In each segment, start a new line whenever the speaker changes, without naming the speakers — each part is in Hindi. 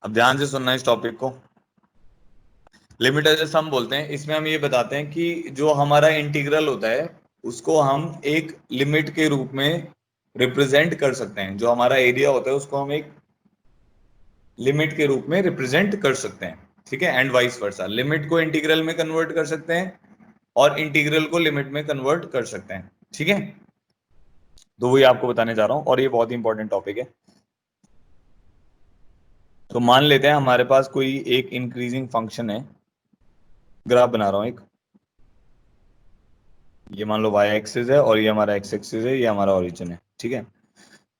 अब ध्यान से सुनना इस टॉपिक को। लिमिट एज सम बोलते हैं, इसमें हम ये बताते हैं कि जो हमारा इंटीग्रल होता है उसको हम एक लिमिट के रूप में रिप्रेजेंट कर सकते हैं। जो हमारा एरिया होता है उसको हम एक लिमिट के रूप में रिप्रेजेंट कर सकते हैं। ठीक है, एंड वाइस वर्सा, लिमिट को इंटीग्रल में कन्वर्ट कर सकते हैं और इंटीग्रल को लिमिट में कन्वर्ट कर सकते हैं। ठीक है, तो वही आपको बताने जा रहा हूं और ये बहुत ही इंपॉर्टेंट टॉपिक है। तो मान लेते हैं हमारे पास कोई एक इंक्रीजिंग फंक्शन है, ग्राफ बना रहा हूं एक। ये मान लो वाई एक्सिस है और ये हमारा एक्स एक्सिस है, ये हमारा ओरिजिन है। ठीक है,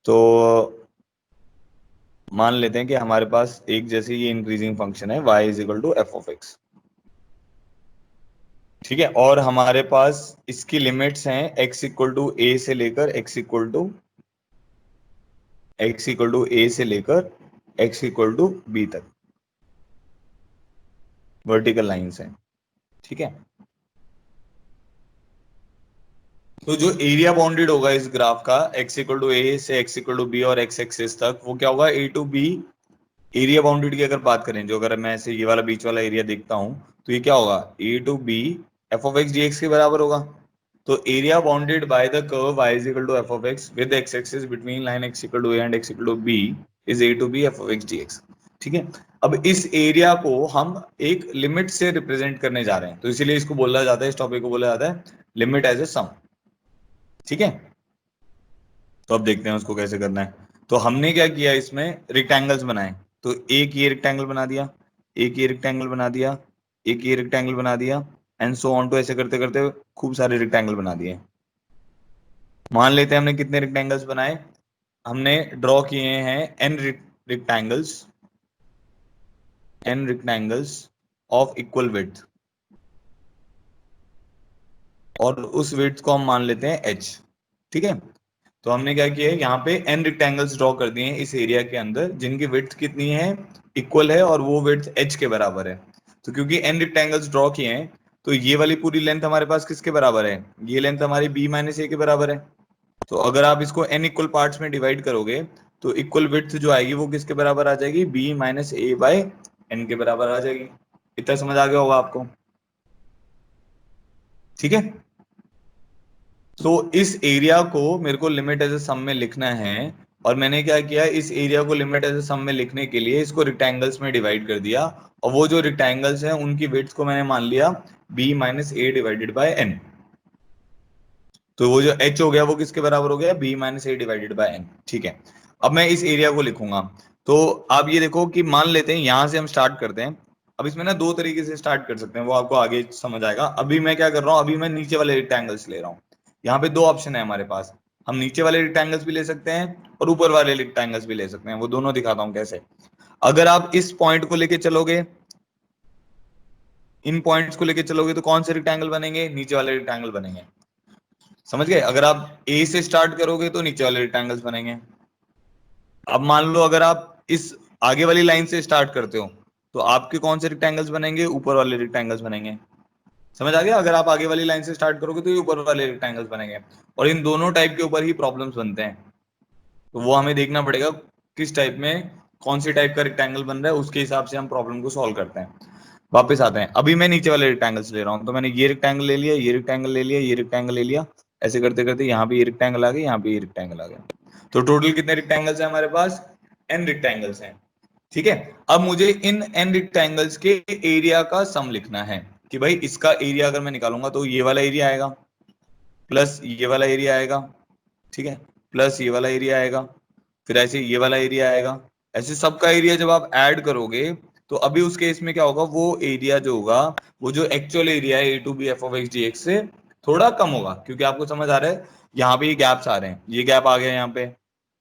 तो मान लेते हैं कि हमारे पास एक जैसे ये इंक्रीजिंग फंक्शन है y is equal to f of x. ठीक है, और हमारे पास इसकी लिमिट्स हैं x इक्वल टू ए से लेकर x से लेकर x इक्वल टू बी तक वर्टिकल लाइंस हैं। ठीक है, तो जो एरिया बाउंडेड होगा इस ग्राफ का x इक्वल टू ए से x इक्वल टू बी और x एक्सिस तक, वो क्या होगा, a to b. Area bounded की अगर बात करें, जो अगर मैं ऐसे ये वाला बीच वाला एरिया देखता हूं, तो ये क्या होगा, a to b f of x d x के बराबर होगा। तो area bounded by the curve y is equal to f of x with x axis between line x equal to a and x equal to b is a to b f of x d x. ठीक है, अब इस एरिया को हम एक लिमिट से रिप्रेजेंट करने जा रहे हैं, तो इसीलिए इसको बोला जाता है, इस टॉपिक को बोला जाता है लिमिट एज ए सम। ठीक है, तो अब देखते हैं उसको कैसे करना है। तो हमने क्या किया, इसमें रेक्टेंगल्स बनाए। तो एक ये रेक्टेंगल बना दिया, एक ये रेक्टेंगल बना दिया, एक ये रेक्टेंगल बना दिया, एंड सो ऑन टू, ऐसे करते करते खूब सारे रेक्टेंगल बना दिए। मान लेते हैं हमने कितने रेक्टेंगल्स बनाए, हमने ड्रॉ किए हैं rectangles n rectangles of equal width, और उस विड्थ को हम मान लेते हैं h। ठीक है, तो हमने क्या किया है, यहाँ पे n रेक्टेंगल्स ड्रॉ कर दिए हैं इस एरिया के अंदर, जिनकी विड्थ कितनी है, इक्वल है, और वो विड्थ h के बराबर है। तो क्योंकि n रेक्टेंगल्स ड्रॉ किए हैं, तो ये वाली पूरी लेंथ हमारे पास किसके बराबर है, ये लेंथ हमारी b माइनस ए के बराबर है। तो अगर आप इसको n इक्वल पार्ट्स में डिवाइड करोगे, तो इक्वल विड्थ जो आएगी वो किसके बराबर आ जाएगी, b minus a by n के बराबर आ जाएगी। इतना समझ आ गया होगा आपको। ठीक है, तो इस एरिया को मेरे को लिमिट एज ए सम में लिखना है, और मैंने क्या किया, इस एरिया को लिमिट एज ए सम में लिखने के लिए इसको रेक्टेंगल्स में डिवाइड कर दिया, और वो जो रेक्टेंगल्स हैं उनकी विड्थ को मैंने मान लिया b minus a divided by n. तो वो जो h हो गया वो किसके बराबर हो गया, b minus a divided by n. ठीक है, अब मैं इस एरिया को लिखूंगा। तो आप ये देखो कि मान लेते हैं यहां से हम स्टार्ट करते हैं। अब इसमें ना दो तरीके से स्टार्ट कर सकते हैं, वो आपको आगे समझ आएगा। अभी मैं क्या कर रहा हूँ, अभी मैं नीचे वाले रेक्टेंगल्स ले रहा हूँ। यहाँ पे दो ऑप्शन है हमारे पास, हम नीचे वाले रेक्टेंगल्स भी ले सकते हैं और ऊपर वाले रेक्टेंगल्स भी ले सकते हैं, वो दोनों दिखाता हूँ कैसे। अगर आप इस पॉइंट को लेके चलोगे, इन पॉइंट्स को लेके चलोगे, तो कौन से रेक्टेंगल बनेंगे, नीचे वाले रेक्टेंगल बनेंगे। समझ गए, अगर आप ए से स्टार्ट करोगे तो नीचे वाले रेक्टेंगल्स बनेंगे। अब मान लो अगर आप इस आगे वाली लाइन से स्टार्ट करते हो, तो आपके कौन से रेक्टेंगल्स बनेंगे, ऊपर वाले रेक्टेंगल्स बनेंगे। समझ आ गया, अगर आप आगे वाली लाइन से स्टार्ट करोगे तो ये ऊपर वाले रेक्टेंगल्स बनेंगे। और इन दोनों टाइप के ऊपर ही प्रॉब्लम्स बनते हैं, तो वो हमें देखना पड़ेगा किस टाइप में, कौन सी टाइप का रेक्टेंगल बन रहा है, उसके हिसाब से हम प्रॉब्लम को सॉल्व करते हैं। वापस आते हैं, अभी मैं नीचे वाले रेक्टेंगल्स ले रहा हूँ, तो मैंने ये रेक्टेंगल ले लिया, ये रेक्टेंगल ले लिया, ये रेक्टेंगल ले लिया, ऐसे करते करते यहाँ पे ये रेक्टेंगल आ गया, यहाँ पे ये रेक्टेंगल आ गया। तो टोटल कितने रेक्टेंगल्स हैं हमारे पास, n रेक्टेंगल्स हैं। ठीक है, अब मुझे इन n रेक्टेंगल्स के एरिया का सम लिखना है, कि भाई इसका एरिया अगर मैं निकालूंगा तो ये वाला एरिया आएगा, प्लस ये वाला एरिया आएगा, ठीक है, प्लस ये वाला एरिया आएगा, फिर ऐसे ये वाला एरिया आएगा। ऐसे सबका एरिया जब आप ऐड करोगे, तो अभी उस केस में क्या होगा, वो एरिया जो होगा, वो जो एक्चुअल एरिया है a to b f of x d x से थोड़ा कम होगा, क्योंकि आपको समझ आ रहा है यहाँ पे ये गैप्स आ रहे हैं, ये गैप आ गया,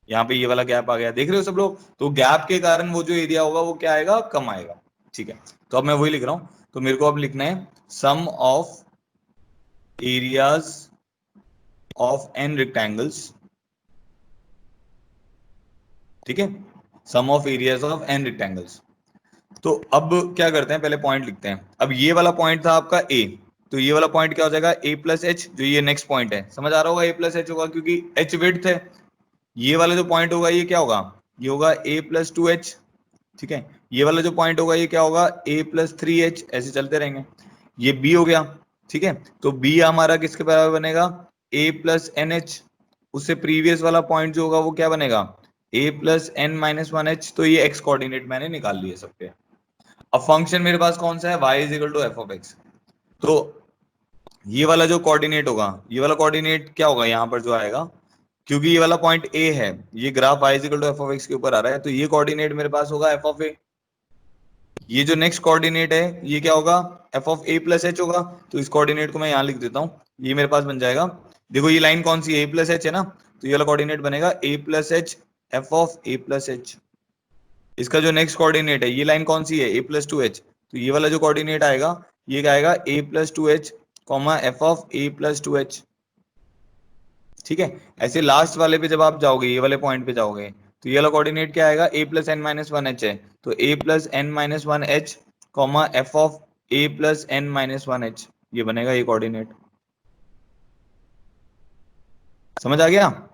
यहाँ पे ये वाला गैप आ गया, देख रहे हो सब लोग। तो गैप के कारण वो जो एरिया होगा वो क्या आएगा, कम आएगा। ठीक है, तो अब मैं वही लिख रहा हूँ, तो मेरे को अब लिखना है sum of areas of n rectangles. ठीक है, sum of areas of n rectangles. तो अब क्या करते हैं, पहले पॉइंट लिखते हैं। अब ये वाला पॉइंट था आपका ए, तो ये वाला पॉइंट क्या हो जाएगा, ए प्लस एच, जो ये नेक्स्ट पॉइंट है, समझ आ रहा होगा, ए प्लस एच होगा क्योंकि एच विड्थ है। ये वाला जो पॉइंट होगा ये क्या होगा, ये होगा ए प्लस टू एच। ठीक है, ये वाला जो पॉइंट होगा ये क्या होगा, a+3h, ऐसे चलते रहेंगे। ये b हो गया, ठीक है, तो b हमारा किसके बराबर बनेगा, a+nh। उससे प्रीवियस वाला पॉइंट जो होगा वो क्या बनेगा, a+n-1h। तो ये x कोऑर्डिनेट मैंने निकाल लिए सबके। अब फंक्शन मेरे पास कौन सा है, y is equal to f of x. तो ये वाला जो कोऑर्डिनेट होगा, ये वाला कोऑर्डिनेट क्या होगा यहाँ पर जो आएगा, क्योंकि ये वाला पॉइंट A है, ये graph y is equal to f of x के ऊपर आ रहा है, तो ये कोऑर्डिनेट मेरे पास होगा एफ ऑफ ए। ये जो नेक्स्ट कोऑर्डिनेट है ये क्या होगा, F of a plus H होगा। तो इस कोऑर्डिनेट को मैं यहाँ लिख देता हूँ, ये मेरे पास बन जाएगा, देखो ये लाइन कौन सी है, ए प्लस एच है ना, तो ये वाला कोऑर्डिनेट बनेगा a plus h, f of a plus h. इसका जो नेक्स्ट कोऑर्डिनेट है ये लाइन कौन सी है, a+2h, तो ये वाला जो कोऑर्डिनेट आएगा ये क्या आएगा, a+2h, एफ ऑफ a+2h। ठीक है, ऐसे लास्ट वाले पे जब आप जाओगे, ये वाले पॉइंट पे जाओगे, तो ये वाला कोऑर्डिनेट क्या आएगा, a+n-1h है, तो a+n-1h, एफ ऑफ a+n-1h, ये बनेगा ये कोऑर्डिनेट। समझ आ गया?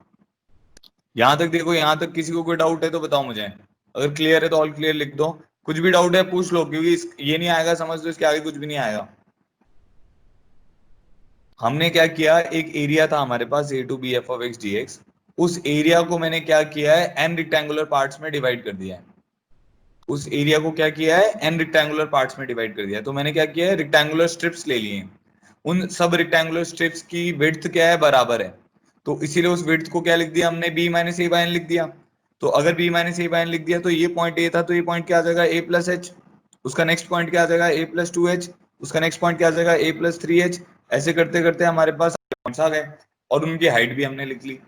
यहां तक देखो, यहां तक किसी को कोई डाउट है तो बताओ मुझे, अगर क्लियर है तो ऑल क्लियर लिख दो, कुछ भी डाउट है पूछ लो, क्योंकि ये नहीं आएगा समझ लो, इसके आगे कुछ भी नहीं आएगा। हमने क्या किया, एक एरिया था हमारे पास a to b f of x d x, उस एरिया को मैंने क्या किया है, n रिक्टेंगुलर पार्ट्स में डिवाइड कर दिया है। उस एरिया को क्या किया है, n रिक्टेंगुलर पार्ट्स में डिवाइड कर दिया है। तो मैंने क्या किया है, रिक्टेंगुलर स्ट्रिप्स ले लिए हैं, उन सब रिक्टेंगुलर स्ट्रिप्स की विड्थ क्या है, बराबर है। तो इसीलिए उस विड्थ को क्या लिख दिया हमने, b minus a by N लिख दिया। तो अगर b minus a by N लिख दिया तो ये पॉइंट a था, तो ये पॉइंट क्या आ जाएगा, a+h। उसका नेक्स्ट पॉइंट क्या आ जाएगा, a+2h। उसका नेक्स्ट पॉइंट क्या आ जाएगा, a+3h। ऐसे करते करते हमारे पास पॉइंट्स आ गए, और उनकी हाइट भी हमने लिख ली।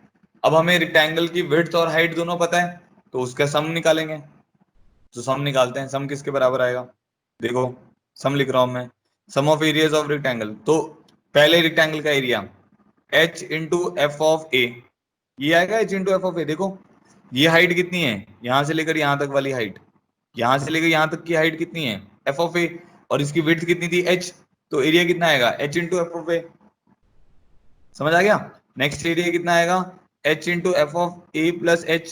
अब हमें रिक्टेंगल की विड्थ और हाइट दोनों पता है, तो उसका सम निकालेंगे। तो सम निकालते हैं, सम किसके बराबर आएगा, देखो सम लिख रहा हूं मैं, sum of areas of rectangle. तो पहले रेक्टेंगल का area h into f of a, ये आएगा h into f of a. देखो ये हाइट कितनी है, यहां से लेकर यहां तक वाली हाइट, यहां से लेकर यहां तक की हाइट कितनी है, एफ ऑफ ए, और इसकी विड्थ कितनी थी, h। तो एरिया कितना आएगा, h इंटू एफ ऑफ ए। समझ आ गया? नेक्स्ट एरिया कितना आएगा, h into f of a plus H.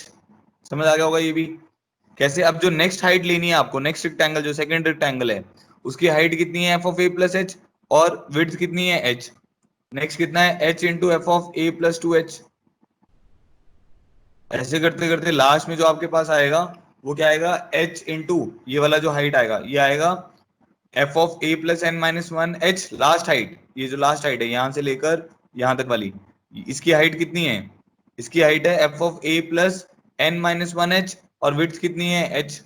समझ आ गया होगा ये भी कैसे। अब जो नेक्स्ट हाइट लेनी है आपको, नेक्स्ट रेक्टेंगल जो सेकंड रेक्टेंगल है, उसकी हाइट कितनी है, F of a plus H, और विड्थ कितनी है, h। नेक्स्ट कितना है, h into f of a+2h। ऐसे करते करते लास्ट में जो आपके पास आएगा वो क्या आएगा, h इंटू ये वाला जो हाइट आएगा, ये आएगा F of a+n-1h, last height, ये जो लास्ट हाइट है यहां से लेकर यहां तक वाली, इसकी हाइट कितनी है, इसकी हाइट है एफ ऑफ a+n-1h, और विड्थ कितनी है, h।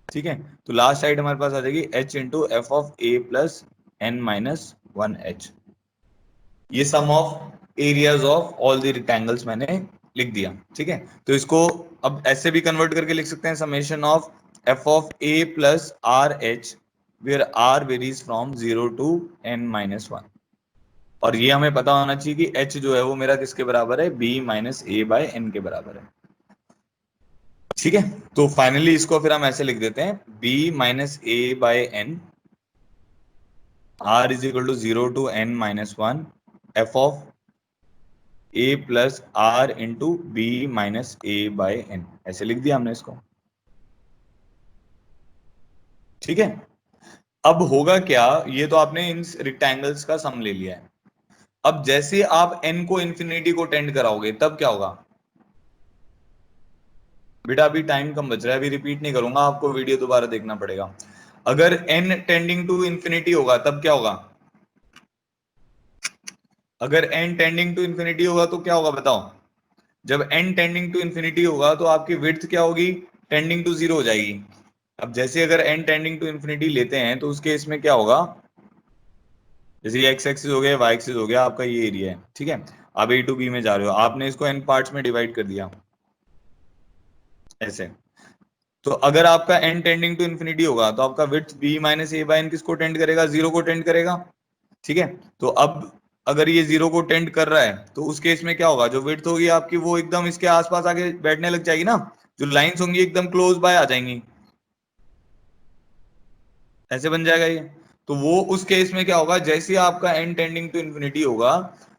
ठीक है, तो लास्ट हाइट हमारे पास आ जाएगी h into f of a+n-1h। ये sum of areas of all the rectangles मैंने लिख दिया। ठीक है, तो इसको अब ऐसे भी कन्वर्ट करके लिख सकते हैं, summation of f of a plus r h, where r varies from 0 to n-1। और ये हमें पता होना चाहिए कि h जो है वो मेरा किसके बराबर है, b minus a by n के बराबर है। ठीक है, तो फाइनली इसको फिर हम ऐसे लिख देते हैं, b minus a by n, r is equal to 0 to n-1, f of a plus r into b minus a by n, ऐसे लिख दिया हमने इसको। ठीक है, अब होगा क्या, ये तो आपने इन रेक्टेंगल्स का सम ले लिया है। अब जैसे आप n को इंफिनिटी को टेंड कराओगे तब क्या होगा, बेटा अभी टाइम कम बच रहा है, अभी रिपीट नहीं करूंगा, आपको वीडियो दोबारा देखना पड़ेगा। अगर n टेंडिंग टू इंफिनिटी होगा तब क्या होगा, अगर n टेंडिंग टू इंफिनिटी होगा तो क्या होगा बताओ। जब n टेंडिंग टू इंफिनिटी होगा तो आपकी विड्थ क्या होगी, टेंडिंग टू जीरो हो जाएगी। अब जैसे अगर n टेंडिंग टू इंफिनिटी लेते हैं तो उस केस में क्या होगा, जैसे ये x एक्सिस हो गया, y एक्सिस हो गया, आपका ये एरिया है। ठीक है, आप a टू b में जा रहे हो, आपने इसको n पार्ट्स में डिवाइड कर दिया ऐसे। तो अगर आपका n टेंडिंग टू इंफिनिटी होगा तो आपका width b minus a by N किसको टेंड करेगा, जीरो को टेंड करेगा। ठीक है, तो अब अगर ये जीरो को टेंड कर रहा है तो उस केस में क्या होगा, जो विड्थ होगी आपकी वो एकदम इसके आसपास आके बैठने लग जाएगी ना, जो लाइंस होंगी एकदम क्लोज बाय आ जाएंगी, ऐसे बन जाएगा ये। तो वो उस केस में क्या होगा, जैसे आपका n टेंडिंग टू इंफिनिटी होगा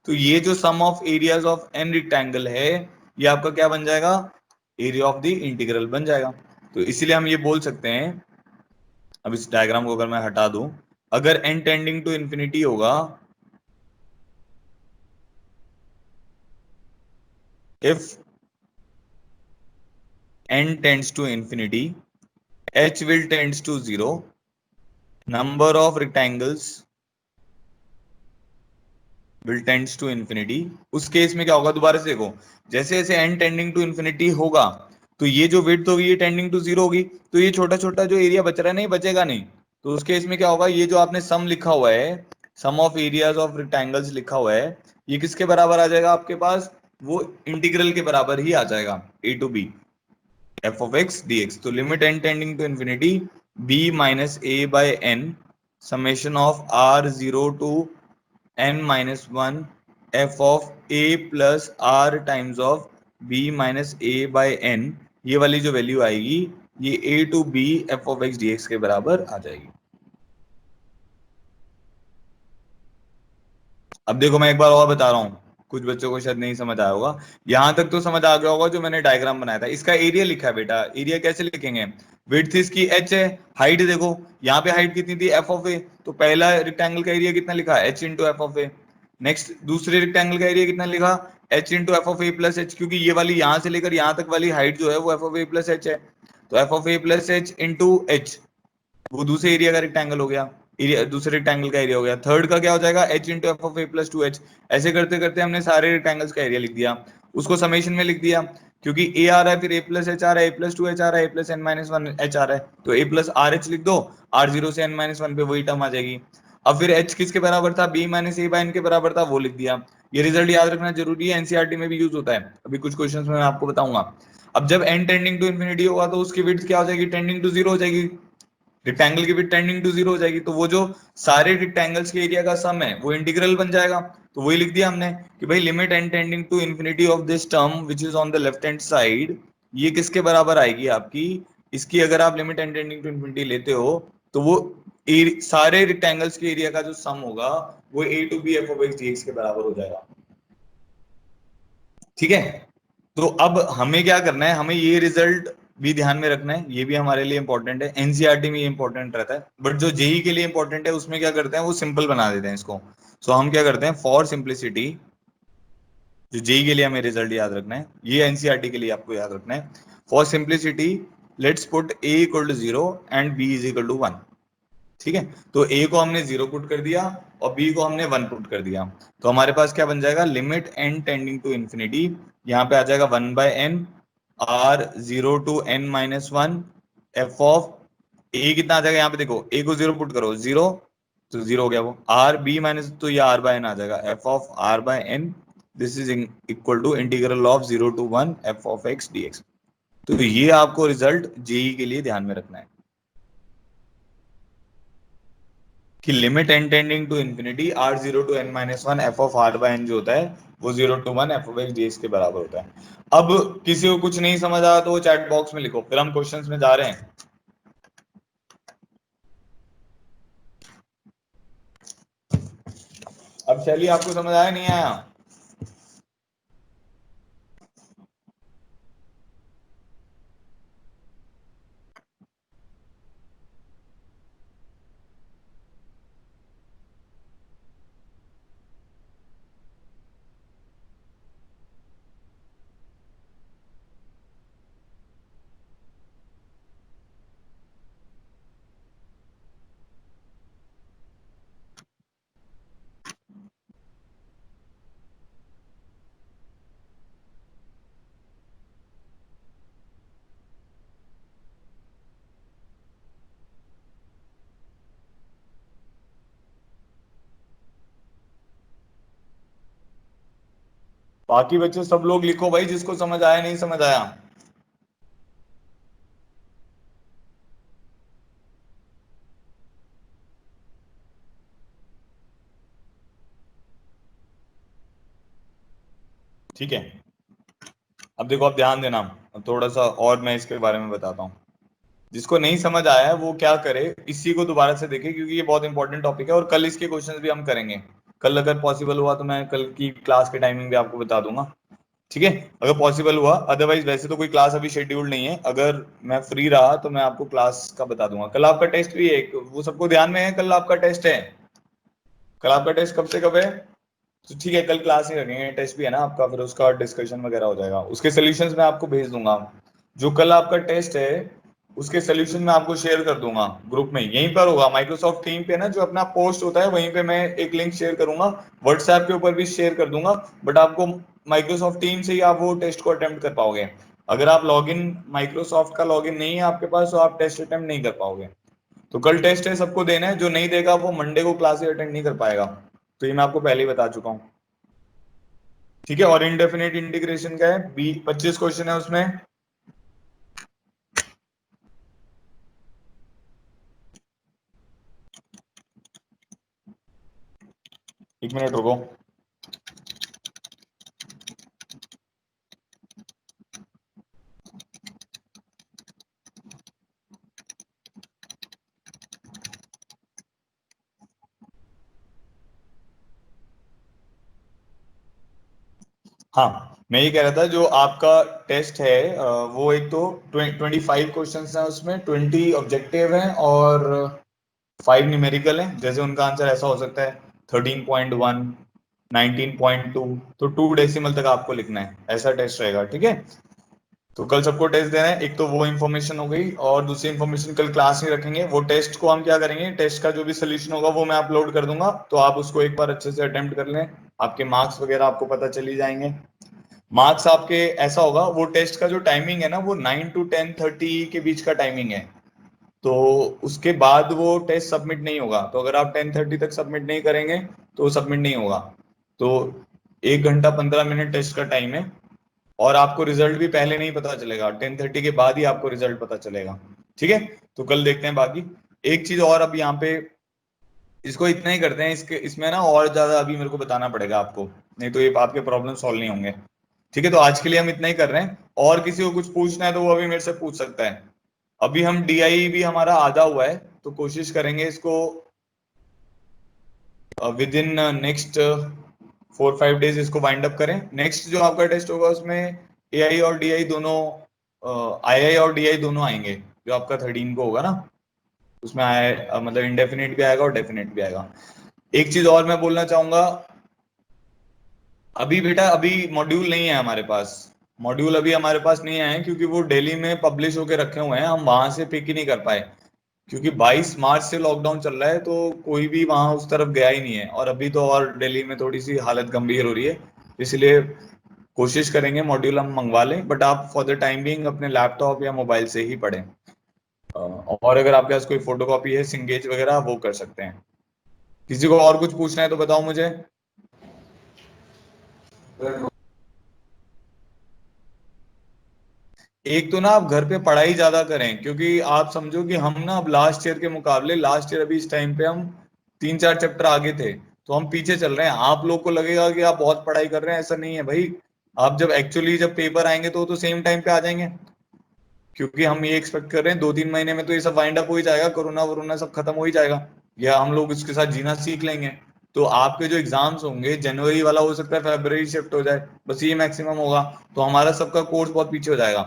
तो ये जो sum of areas of n rectangle है, ये आपका क्या बन जाएगा, एरिया ऑफ द इंटीग्रल बन जाएगा। तो इसीलिए हम ये बोल सकते हैं, अब इस डायग्राम को अगर मैं हटा दूं, अगर n टेंडिंग टू इंफिनिटी होगा, if n tends to infinity, h will tends to 0, number of rectangles will tends to infinity। उस केस में क्या होगा, दोबारा से देखो, जैसे जैसे n टेंडिंग टू इंफिनिटी होगा तो ये जो विड्थ होगी ये टेंडिंग टू 0 होगी, तो ये छोटा छोटा जो एरिया बच रहा है नहीं, बचेगा नहीं। तो उस केस में क्या होगा, ये जो आपने सम लिखा हुआ है, sum of areas of rectangles लिखा हुआ है, ये किसके बराबर आ जाएगा आपके पास, वो इंटीग्रल के बराबर ही आ जाएगा, a टू b f of x dx। तो limit n tending to infinity b minus a by n summation of r zero to n minus one f of a plus r times of b minus a by n, ये वाली जो वैल्यू आएगी ये a टू b f of x dx के बराबर आ जाएगी। अब देखो मैं एक बार और बता रहा हूँ, कुछ बच्चों को शायद नहीं समझ आया होगा, यहां तक तो समझ आ गया होगा जो मैंने डायग्राम बनाया था। इसका एरिया लिखा है बेटा, एरिया कैसे लिखेंगे, विड्थ इसकी h है, हाइट देखो यहाँ पे हाइट कितनी थी f ऑफ a, तो पहला रेक्टेंगल का एरिया कितना लिखा, h into f of A. Next दूसरे रेक्टेंगल का एरिया कितना लिखा, h into f of a plus H, क्योंकि ये वाली यहाँ से लेकर यहाँ तक वाली हाइट जो है वो F of a plus H है, तो F of a plus H into H, वो दूसरे एरिया का रेक्टेंगल हो गया, एरिया दूसरे रेक्टेंगल का एरिया हो गया। थर्ड का क्या हो जाएगा, h into f of a plus two H. ऐसे करते करते हमने सारे रेक्टेंगल्स का एरिया लिख दिया, उसको समेशन में लिख दिया, क्योंकि a आ रहा है, फिर a प्लस एच आ रहा है, a प्लस टू एच आ रहा है, a plus n minus one h आ रहा है, तो a प्लस आर एच लिख दो, आर जीरो से एन माइनस वन पे वही टर्म आ जाएगी। अब फिर h किसके बराबर था, b minus a by n के बराबर था, वो लिख दिया। ये रिजल्ट याद रखना जरूरी है, एनसीईआरटी में भी यूज होता है, अभी कुछ क्वेश्चंस में मैं आपको बताऊंगा। अब जब n टेंडिंग टू इन्फिनिटी होगा तो उसकी विड्थ क्या हो जाएगी, टेंडिंग टू जीरो हो जाएगी, रेक्टेंगल की भी टेंडिंग टू जीरो हो जाएगी, तो वो जो सारे रेक्टेंगल्स के एरिया का सम है वो इंटीग्रल बन जाएगा। तो वही लिख दिया हमने कि भाई limit n tending to infinity of this term which is on the left hand side, ये किसके बराबर आएगी आपकी, इसकी अगर आप limit n tending to infinity लेते हो तो वो सारे रेक्टेंगल्स के एरिया का जो सम होगा वो a to b f of x d x के बराबर हो जाएगा। ठीक है, तो अब हमें क्या करना है, हमें ये रिजल्ट भी ध्यान में रखना है, ये भी हमारे लिए इंपॉर्टेंट है, एनसीईआरटी में ये इंपॉर्टेंट रहता है, बट जो जेई के लिए इंपॉर्टेंट है उसमें क्या करते हैं, वो सिंपल बना देते हैं इसको। सो हम क्या करते हैं, फॉर सिंप्लिसिटी, जो जेई के लिए हमें रिजल्ट याद रखना है, ये एनसीईआरटी के लिए आपको याद रखना है, for simplicity let's put a equal to zero and b is equal to one. ठीक है, तो a को हमने जीरो पुट कर दिया और b को हमने वन पुट कर दिया, तो हमारे पास क्या बन जाएगा, limit n tending to infinity, यहाँ पे आ जाएगा one by n r zero to n minus one f of a, कितना आ जाएगा यहाँ पे देखो, ए को जीरो पुट करो, जीरो, तो जीरो हो गया वो, आर बी माइनस, तो ये आर बाय एन आ जाएगा, f of r by n, this is equal to integral of zero to one f of x d x. तो ये आपको रिजल्ट जेई के लिए ध्यान में रखना है कि limit n tending to infinity r zero to n minus one f of r by n जो होता है वो zero to one f of x d x के बराबर होता है। अब किसी को कुछ नहीं समझ आया तो वो चैट बॉक्स में लिखो, फिर हम क्वेश्चंस में जा रहे हैं। अब शैली आपको समझ आया नहीं आया, बाकी बच्चे सब लोग लिखो भाई, जिसको समझ आया नहीं समझ आया। ठीक है, अब देखो, आप ध्यान देना, अब थोड़ा सा और मैं इसके बारे में बताता हूँ। जिसको नहीं समझ आया है वो क्या करे, इसी को दोबारा से देखे, क्योंकि ये बहुत इंपॉर्टेंट टॉपिक है और कल इसके क्वेश्चंस भी हम करेंगे। कल अगर पॉसिबल हुआ तो मैं कल की क्लास के टाइमिंग भी आपको बता दूंगा, ठीक है, अगर पॉसिबल हुआ। अदरवाइज वैसे तो कोई क्लास अभी शेड्यूल नहीं है, अगर मैं फ्री रहा तो मैं आपको क्लास का बता दूंगा। कल आपका टेस्ट भी है, वो सबको ध्यान में है, कल आपका टेस्ट है। कल आपका टेस्ट कब से कब है? तो ठीक है, कल क्लास ही रखेंगे, टेस्ट भी है ना आपका, फिर उसका डिस्कशन वगैरह हो जाएगा, उसके सोल्यूशंस मैं आपको भेज दूंगा। जो कल आपका टेस्ट है उसके सोल्यूशन मैं आपको शेयर कर दूंगा ग्रुप में, यहीं पर होगा माइक्रोसॉफ्ट टीम पे ना, जो अपना पोस्ट होता है वहीं पे मैं एक लिंक शेयर करूंगा, व्हाट्सएप के ऊपर भी शेयर कर दूंगा। बट आपको माइक्रोसॉफ्ट टीम से ही आप वो टेस्ट को अटेम्प्ट कर पाओगे। अगर आप लॉगिन माइक्रोसॉफ्ट का लॉगिन नहीं है आपके पास तो आप टेस्ट अटेम्प्ट नहीं कर पाओगे। तो कल टेस्ट है, सबको देना है, जो नहीं देगा वो मंडे को क्लासेस अटेंड नहीं कर पाएगा। तो ये मैं आपको पहले ही बता चुका हूँ। ठीक है, और इनडेफिनेट इंटीग्रेशन का है, 25 क्वेश्चन है उसमें। एक मिनट रुको। हाँ, मैं ये कह रहा था, जो आपका टेस्ट है वो एक तो 25 क्वेश्चन है, उसमें 20 ऑब्जेक्टिव हैं और 5 न्यूमेरिकल हैं। जैसे उनका आंसर ऐसा हो सकता है 13.1, 19.2, तो 2 डेसिमल तक आपको लिखना है, ऐसा टेस्ट रहेगा। ठीक है, तो कल सबको टेस्ट देना है। एक तो वो इन्फॉर्मेशन हो गई, और दूसरी इन्फॉर्मेशन कल क्लास में रखेंगे। वो टेस्ट को हम क्या करेंगे, टेस्ट का जो भी सोल्यूशन होगा वो मैं अपलोड कर दूंगा, तो आप उसको एक बार अच्छे से अटेम्प्ट कर लें। आपके मार्क्स वगैरह आपको पता चली जाएंगे। मार्क्स आपके ऐसा होगा, वो टेस्ट का जो टाइमिंग है ना, वो 9 to 10:30 के बीच का टाइमिंग है। तो उसके बाद वो टेस्ट सबमिट नहीं होगा, तो अगर आप 10:30 तक सबमिट नहीं करेंगे तो वो सबमिट नहीं होगा। तो 1 घंटा 15 मिनट टेस्ट का टाइम है, और आपको रिजल्ट भी पहले नहीं पता चलेगा, 10:30 के बाद ही आपको रिजल्ट पता चलेगा। ठीक है, तो कल देखते हैं बाकी। एक चीज और अब यहाँ पे, इसको इतना ही करते हैं, इसके इसमें ना और ज्यादा अभी मेरे को बताना पड़ेगा आपको, नहीं तो ये आपके प्रॉब्लम सॉल्व नहीं होंगे। ठीक है, तो आज के लिए हम इतना ही कर रहे हैं, और किसी को कुछ पूछना है तो वो अभी मेरे से पूछ सकता है। अभी हम डीआई भी हमारा आधा हुआ है, तो कोशिश करेंगे इसको विद इन नेक्स्ट 4-5 डेज इसको वाइंड अप करें। नेक्स्ट जो आपका टेस्ट होगा उसमें एआई और डीआई दोनों, आईआई और डीआई दोनों आएंगे, जो आपका 13 को होगा ना, उसमें आई मतलब इंडेफिनिट भी आएगा और डेफिनेट भी आएगा। एक चीज और मैं बोलना चाहूंगा, अभी बेटा अभी मॉड्यूल नहीं है हमारे पास। मॉड्यूल अभी हमारे पास नहीं आए हैं, क्योंकि वो दिल्ली में पब्लिश होके रखे हुए हैं, हम वहां से पिक ही नहीं कर पाए। क्योंकि 22 मार्च से लॉकडाउन चल रहा है, तो कोई भी वहां उस तरफ गया ही नहीं है, और अभी तो और दिल्ली में थोड़ी सी हालत गंभीर हो रही है। इसलिए कोशिश करेंगे मॉड्यूल हम मंगवा लें, बट आप फॉर द टाइम बीइंग अपने लैपटॉप या मोबाइल से ही पढ़ें। और अगर आपके पास कोई फोटोकॉपी है सिंगेज वगैरह, वो कर सकते हैं। किसी को और कुछ पूछना है तो बताओ मुझे। एक तो ना आप घर पे पढ़ाई ज्यादा करें, क्योंकि आप समझो कि हम ना अब लास्ट ईयर के मुकाबले, लास्ट ईयर अभी इस टाइम पे हम 3-4 चैप्टर आगे थे, तो हम पीछे चल रहे हैं। आप लोग को लगेगा कि आप बहुत पढ़ाई कर रहे हैं, ऐसा नहीं है भाई। आप जब एक्चुअली जब पेपर आएंगे तो सेम टाइम पे आ जाएंगे, क्योंकि हम ये एक्सपेक्ट कर रहे हैं 2-3 महीने में तो ये सब वाइंड अप हो ही जाएगा, कोरोना वोरोना सब खत्म हो ही जाएगा, या हम लोग इसके साथ जीना सीख लेंगे। तो आपके जो एग्जाम्स होंगे, जनवरी वाला हो सकता है फरवरी शिफ्ट हो जाए, बस ये मैक्सिमम होगा। तो हमारा सबका कोर्स बहुत पीछे हो जाएगा।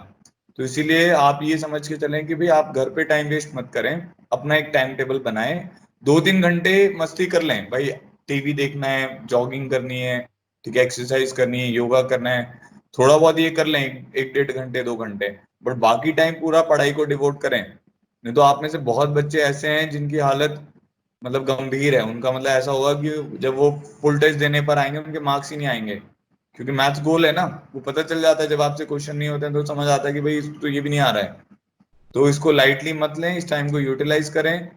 तो इसीलिए आप ये समझ के चलें कि भाई आप घर पे टाइम वेस्ट मत करें, अपना एक टाइम टेबल बनाएं। 2-3 घंटे मस्ती कर लें भाई, टीवी देखना है, जॉगिंग करनी है, ठीक है, एक्सरसाइज करनी है, योगा करना है, थोड़ा बहुत ये कर लें, 1-1.5 घंटे 2 घंटे। बट बाकी टाइम पूरा पढ़ाई को डिवोट करें। नहीं तो आप में से बहुत बच्चे ऐसे हैं जिनकी हालत मतलब गंभीर है, उनका मतलब ऐसा होगा कि जब वो फुल टेस्ट देने पर आएंगे उनके मार्क्स ही नहीं आएंगे। क्योंकि मैथ्स गोल है ना, वो पता चल जाता है, जब आपसे क्वेश्चन नहीं होते हैं तो समझ आता है कि भाई तो ये भी नहीं आ रहा है। तो इसको लाइटली मत लें, इस टाइम को यूटिलाइज करें,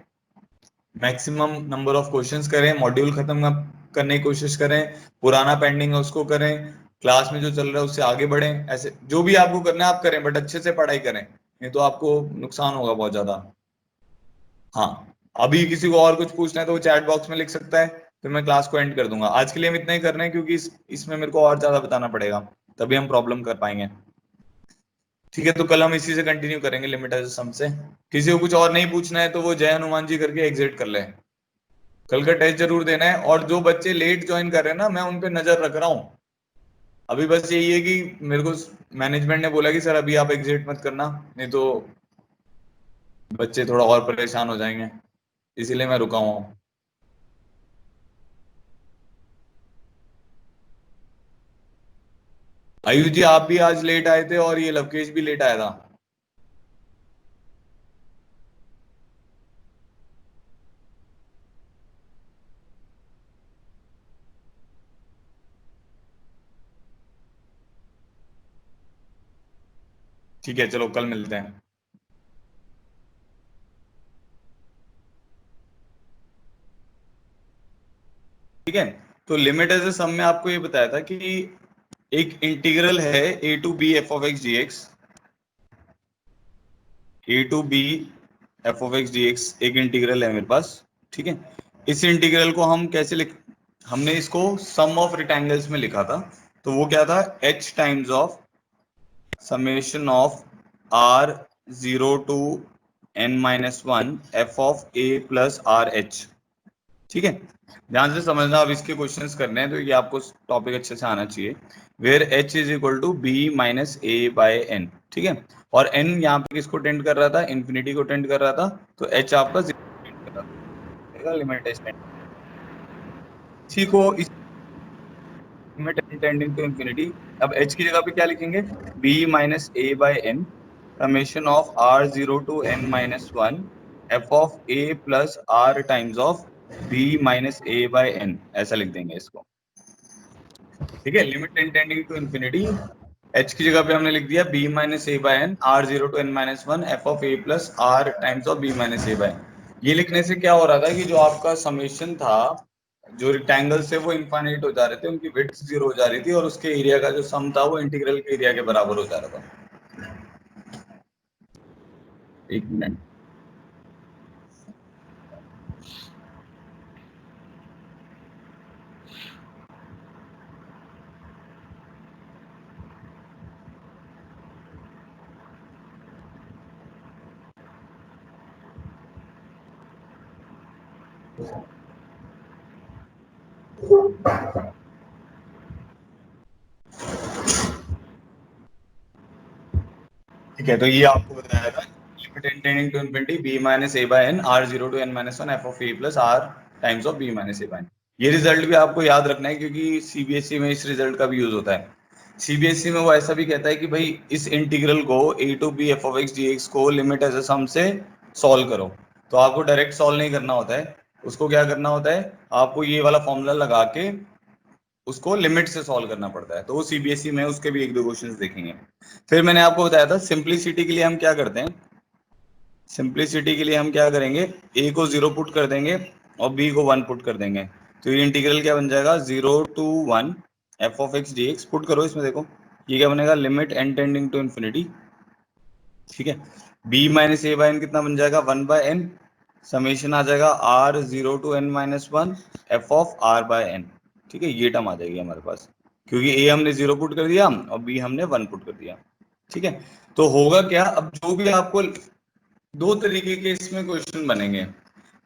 मैक्सिमम नंबर ऑफ क्वेश्चंस करें, मॉड्यूल खत्म करने की कोशिश करें, पुराना पेंडिंग है उसको करें, क्लास में जो चल रहा है उससे आगे बढ़ें। ऐसे जो भी आपको करना है आप करें, बट अच्छे से पढ़ाई करें, नहीं तो आपको नुकसान होगा बहुत ज्यादा। हाँ, अभी किसी को और कुछ पूछना है तो वो चैट बॉक्स में लिख सकता है, फिर मैं क्लास को एंड कर दूंगा। आज के लिए हम इतना ही कर रहे हैं, क्योंकि इसमें मेरे को और ज्यादा बताना पड़ेगा, तभी हम प्रॉब्लम कर पाएंगे। ठीक है, तो कल हम इसी से कंटिन्यू करेंगे, लिमिटेड सम से। किसी को कुछ और नहीं पूछना है तो वो जय हनुमान जी करके एग्जिट कर ले। कल का टेस्ट जरूर देना है, और जो बच्चे लेट ज्वाइन कर रहे हैं ना, मैं उन पे नजर रख रहा हूँ। अभी बस यही है कि मेरे को मैनेजमेंट ने बोला कि सर अभी आप एग्जिट मत करना, नहीं तो बच्चे थोड़ा और परेशान हो जाएंगे, इसीलिए मैं रुका हुआ हूँ। आयुष जी आप भी आज लेट आए थे और ये लवकेश भी लेट आया था। ठीक है चलो कल मिलते हैं। ठीक है, तो लिमिट एज ए सम में आपको ये बताया था कि एक इंटीग्रल है a to b f of x d x, a to b f of x d x एक इंटीग्रल है मेरे पास। ठीक है, इस इंटीग्रल को हम कैसे लिख, हमने इसको सम ऑफ रिक्टेंगल्स में लिखा था, तो वो क्या था, h times of summation of r zero to n minus one f of a plus r h. ठीक है, ध्यान से समझना, अब इसके क्वेश्चंस करने हैं तो ये आपको टॉपिक अच्छे से आना चाहिए। Where h is equal to b minus a by n. ठीक है, और एन यहाँ पे किसको टेंड कर रहा था, इन्फिनिटी को टेंड कर रहा था, तो एच आपका 0 टेंड कर रहा था, लिमिट एच टेंड। इसी को इस लिमिट टेंडिंग टू इन्फिनिटी, अब एच की जगह पे क्या लिखेंगे, b minus a by n summation of r zero to n minus one f of a plus r times of b minus a by n, ऐसा लिख देंगे इसको। ठीक है, limit tending to infinity, h की जगह पे हमने लिख दिया b minus a by n r zero to n minus one f of a plus r times of b minus a by. ये लिखने से क्या हो रहा था कि जो आपका समेशन था, जो रेक्टेंगल्स थे वो इनफाइनाइट हो जा रहे थे, उनकी विड्थ जीरो हो जा रही थी, और उसके एरिया का जो सम था वो इंटीग्रल के एरिया के बराबर हो जा रहा था। एक मिनट। ठीक है, तो ये आपको बताया था, limit tending to infinity b minus a by n r zero to n minus one f of a plus r times of b minus a by n. ये रिजल्ट भी आपको याद रखना है क्योंकि सीबीएसई में इस रिजल्ट का भी यूज होता है। सीबीएसई में वो ऐसा भी कहता है कि भाई इस इंटीग्रल को a to b f of x d x को लिमिट एज अ सम से सॉल्व करो, तो आपको डायरेक्ट सॉल्व नहीं करना होता है, उसको क्या करना होता है, आपको ये वाला फॉर्मूला लगा के उसको लिमिट से सॉल्व करना पड़ता है। तो वो सीबीएसई में उसके भी एक दो क्वेश्चंस देखेंगे। फिर मैंने आपको बताया था सिंपलिसिटी के लिए हम क्या करते हैं, सिंपलिसिटी के लिए हम क्या करेंगे, ए को जीरो पुट कर देंगे और बी को वन पुट कर देंगे, तो ये इंटीग्रल क्या बन जाएगा, zero to one f of x d x, put करो इसमें देखो, ये क्या बनेगा, limit n tending to infinity. ठीक है, b minus a by n कितना बन जाएगा, वन बाय एन, समेशन आ जाएगा r zero to n minus one f of r by n. ठीक है, ये टर्म आ जाएगी हमारे पास, क्योंकि ए हमने जीरो पुट कर दिया और बी हमने वन पुट कर दिया। ठीक है, तो होगा क्या, अब जो भी आपको दो तरीके के इसमें क्वेश्चन बनेंगे,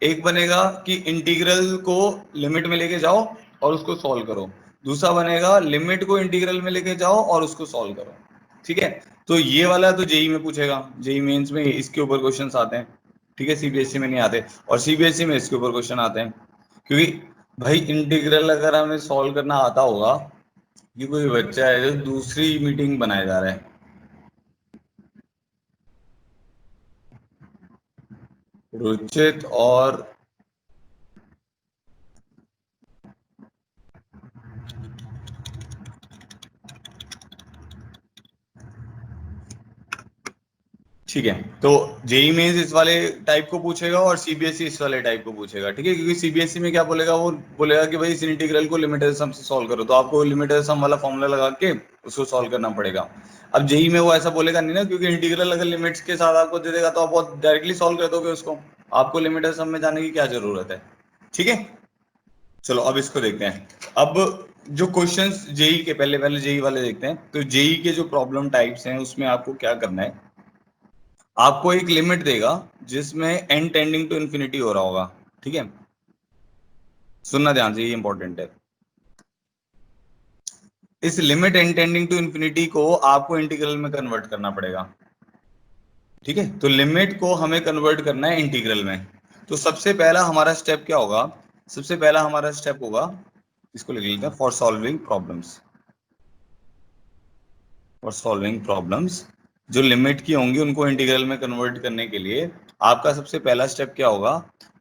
एक बनेगा कि इंटीग्रल को लिमिट में लेके जाओ और उसको सॉल्व करो, दूसरा बनेगा लिमिट को इंटीग्रल में लेके जाओ और उसको सॉल्व करो। ठीक है, तो ये वाला तो जेई में पूछेगा, जेई मेंस में इसके ऊपर क्वेश्चंस आते हैं। ठीक है, सीबीएसई में नहीं आते, और सीबीएसई में इसके ऊपर क्वेश्चन आते हैं, क्योंकि भाई इंटीग्रल अगर हमें सॉल्व करना आता होगा, ये कोई बच्चा है जो दूसरी मीटिंग बनाए जा रहा है, रुचित और ठीक है, तो जेई मेंस इस वाले टाइप को पूछेगा और सीबीएसई इस वाले टाइप को पूछेगा। ठीक है, क्योंकि सीबीएसई में क्या बोलेगा, वो बोलेगा कि भाई इस इंटीग्रल को लिमिटेड सम से सॉल्व करो, तो आपको लिमिटेड सम वाला फॉर्मूला लगा के उसको सॉल्व करना पड़ेगा। अब जेई में वो ऐसा बोलेगा नहीं ना, क्योंकि इंटीग्रल अगर लिमिट्स के साथ आपको दे देगा तो आप बहुत डायरेक्टली सॉल्व कर दोगे उसको, आपको लिमिटेड सम में जाने की क्या जरूरत है। ठीक है, चलो अब इसको देखते हैं। अब जो क्वेश्चंस जेई के, पहले पहले जेई वाले देखते हैं, तो जेई के जो प्रॉब्लम टाइप्स हैं उसमें आपको क्या करना है, आपको एक लिमिट देगा जिसमें एन टेंडिंग टू इन्फिनिटी हो रहा होगा। ठीक है, सुनना ध्यान से, ये इंपॉर्टेंट है। इस limit n tending to infinity को आपको इंटीग्रल में कन्वर्ट करना पड़ेगा। ठीक है, तो लिमिट को हमें कन्वर्ट करना है इंटीग्रल में। तो सबसे पहला हमारा स्टेप क्या होगा? सबसे पहला हमारा स्टेप होगा, इसको लिख लेते हैं, for solving problems. For solving problems जो लिमिट की होंगी उनको इंटीग्रल में कन्वर्ट करने के लिए आपका सबसे पहला स्टेप क्या होगा?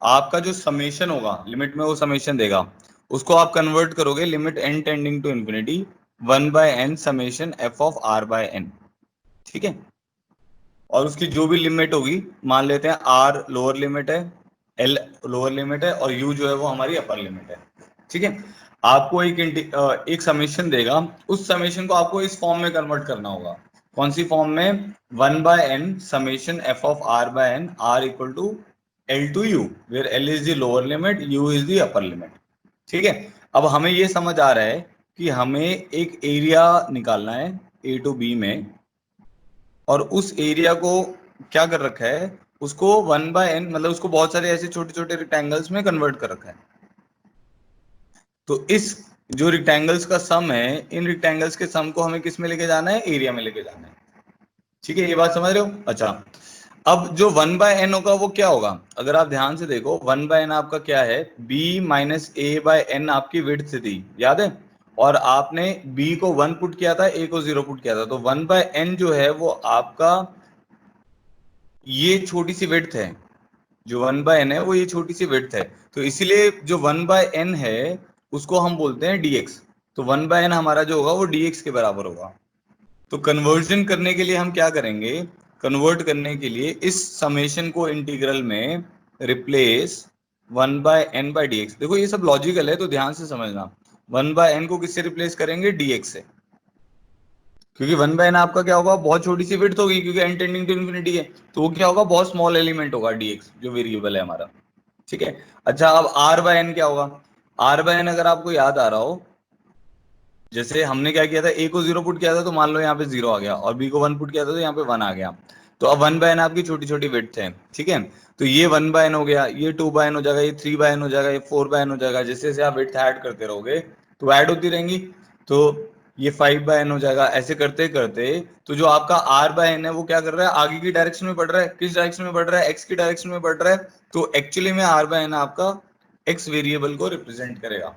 आपका जो समेशन होगा, लिमिट में वो समेशन देगा, उसको आप कन्वर्ट करोगे limit n tending to infinity 1/n summation f of r by n। ठीक है, और उसकी जो भी लिमिट होगी, मान लेते हैं r लोअर लिमिट है, l लोअर लिमिट है, और u जो है वो हमारी अपर लिमिट है। ठीक है, आपको एक समेशन देगा, उस समेशन को आपको इस फॉर्म में कन्वर्ट करना होगा। कौन सी फॉर्म में? 1/n summation f of r by n, r equal to l to u, where l is the lower limit, u is the upper limit. ठीक है, अब हमें ये समझ आ रहा है कि हमें एक एरिया निकालना है a टू b में, और उस एरिया को क्या कर रखा है? उसको 1/n, मतलब उसको बहुत सारे ऐसे छोटे छोटे रेक्टेंगल्स में कन्वर्ट कर रखा है। तो इस जो रेक्टेंगल्स का सम है, इन रेक्टेंगल्स के सम को हमें किस में लेके जाना है? एरिया में लेके जाना है। ठीक है, ये बात समझ रहे हो? अच्छा, अब जो 1/n होगा वो क्या होगा? अगर आप ध्यान से देखो, 1/n आपका क्या है? b minus a by N आपकी विड्थ थी, याद है? और आपने b को 1 पुट किया था, a को 0 पुट किया था, तो 1/n जो है वो आपका ये छोटी सी विड्थ है। जो 1/n है वो ये छोटी सी विड्थ है, तो इसीलिए जो 1/n है उसको हम बोलते हैं dx। तो 1/n हमारा जो होगा वो dx के बराबर होगा। तो कन्वर्जन करने के लिए हम क्या करेंगे? कन्वर्ट करने के लिए इस समेशन को इंटीग्रल में रिप्लेस 1/n/dx। देखो ये सब लॉजिकल है, तो ध्यान से समझना। 1/n को किससे रिप्लेस करेंगे? dx से, क्योंकि 1/n आपका क्या होगा? बहुत छोटी सी विड्थ होगी, क्योंकि n टेंडिंग टू इन्फिनिटी है, तो वो क्या होगा? बहुत स्मॉल एलिमेंट होगा dx, जो वेरिएबल है हमारा। ठीक है, अच्छा, अब r/n क्या होगा? r/n अगर आपको याद आ रहा हो, जैसे हमने क्या किया था, a को 0 पुट किया था, तो मान लो यहाँ पे 0 आ गया, और b को 1 पुट किया था तो यहाँ पे 1 आ गया। तो अब 1/n आपकी छोटी छोटी विड्थ है। ठीक है, तो ये 1/n हो गया, ये 2/n हो जाएगा, ये 3/n हो जाएगा, ये 4/n हो जाएगा। जैसे जैसे आप विड्थ ऐड करते रहोगे तो ऐड होती रहेंगी, तो ये 5/n हो जाएगा। ऐसे करते करते तो जो आपका r/n है वो क्या कर रहा है? आगे की डायरेक्शन में बढ़ रहा है। किस डायरेक्शन में बढ़ रहा है? x की डायरेक्शन में बढ़ रहा है। तो एक्चुअली में r/n आपका x वेरिएबल को रिप्रेजेंट करेगा।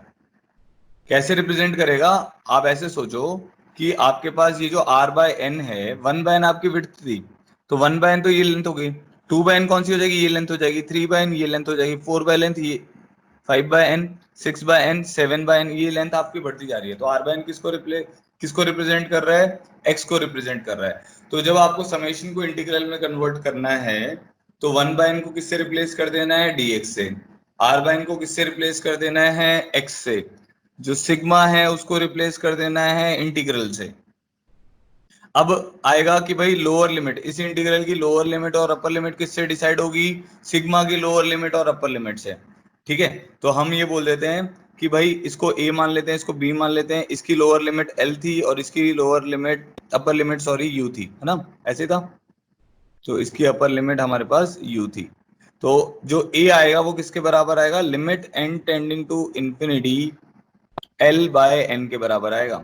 कैसे रिप्रेजेंट करेगा? आप ऐसे सोचो कि आपके पास ये जो r/n है, 1/n आपकी विड्थ थी, तो 1/n तो ये लेंथ हो गई, 2/n कौन सी हो जाएगी? ये लेंथ हो जाएगी, 3/n ये लेंथ हो जाएगी, 4/n ये, 5/n, 6/n, 7/n, ये लेंथ आपकी बढ़ती जा रही है। तो r/n किसको रिप्रेजेंट कर रहा है? x को रिप्रेजेंट कर रहा है। तो जब आपको समेशन को इंटीग्रल में कन्वर्ट करना है, तो 1/n को किससे रिप्लेस कर देना है? dx से। r/n को किससे रिप्लेस कर देना है? x से। जो सिग्मा है उसको रिप्लेस कर देना है इंटीग्रल से। अब आएगा कि भाई लोअर लिमिट, इस इंटीग्रल की लोअर लिमिट और अपर लिमिट किससे डिसाइड होगी? सिग्मा की लोअर लिमिट और अपर लिमिट से। ठीक है, तो हम ये बोल देते हैं कि भाई इसको a मान लेते हैं, इसको b मान लेते हैं, इसकी लोअर लिमिट l थी और इसकी lower limit, upper limit sorry, u थी, है ना? ऐसे था, तो इसकी अपर लिमिट हमारे पास u थी। तो जो a आएगा वो किसके बराबर आएगा? Limit n tending to infinity l/n के बराबर आएगा,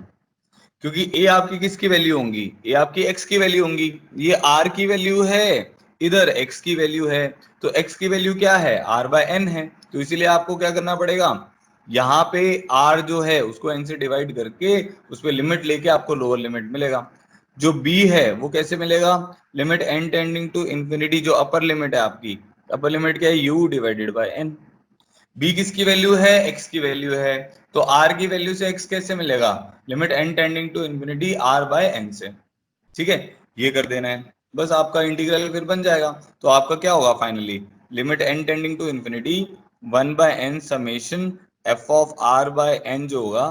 क्योंकि a आपकी किसकी वैल्यू होंगी? a आपकी x की वैल्यू होंगी। ये r की वैल्यू है, इधर x की वैल्यू है, तो x की वैल्यू क्या है? r/n है। तो इसीलिए आपको क्या करना पड़ेगा? यहाँ पे r जो है उसको n से डिवाइड करके उस पर लिमिट लेके आपको लोअर लिमिट मिलेगा। जो b है वो कैसे मिलेगा? Limit n tending to infinity, जो अपर लिमिट है आपकी, अपर लिमिट क्या है? u divided by n। b किसकी वैल्यू है? x की वैल्यू है, तो r की वैल्यू से x कैसे मिलेगा? Limit n tending to infinity r/n से। ठीक है, ये कर देना है, बस आपका इंटीग्रल फिर बन जाएगा। तो आपका क्या होगा finally? Limit n tending to infinity 1/n summation f of r/n जो होगा,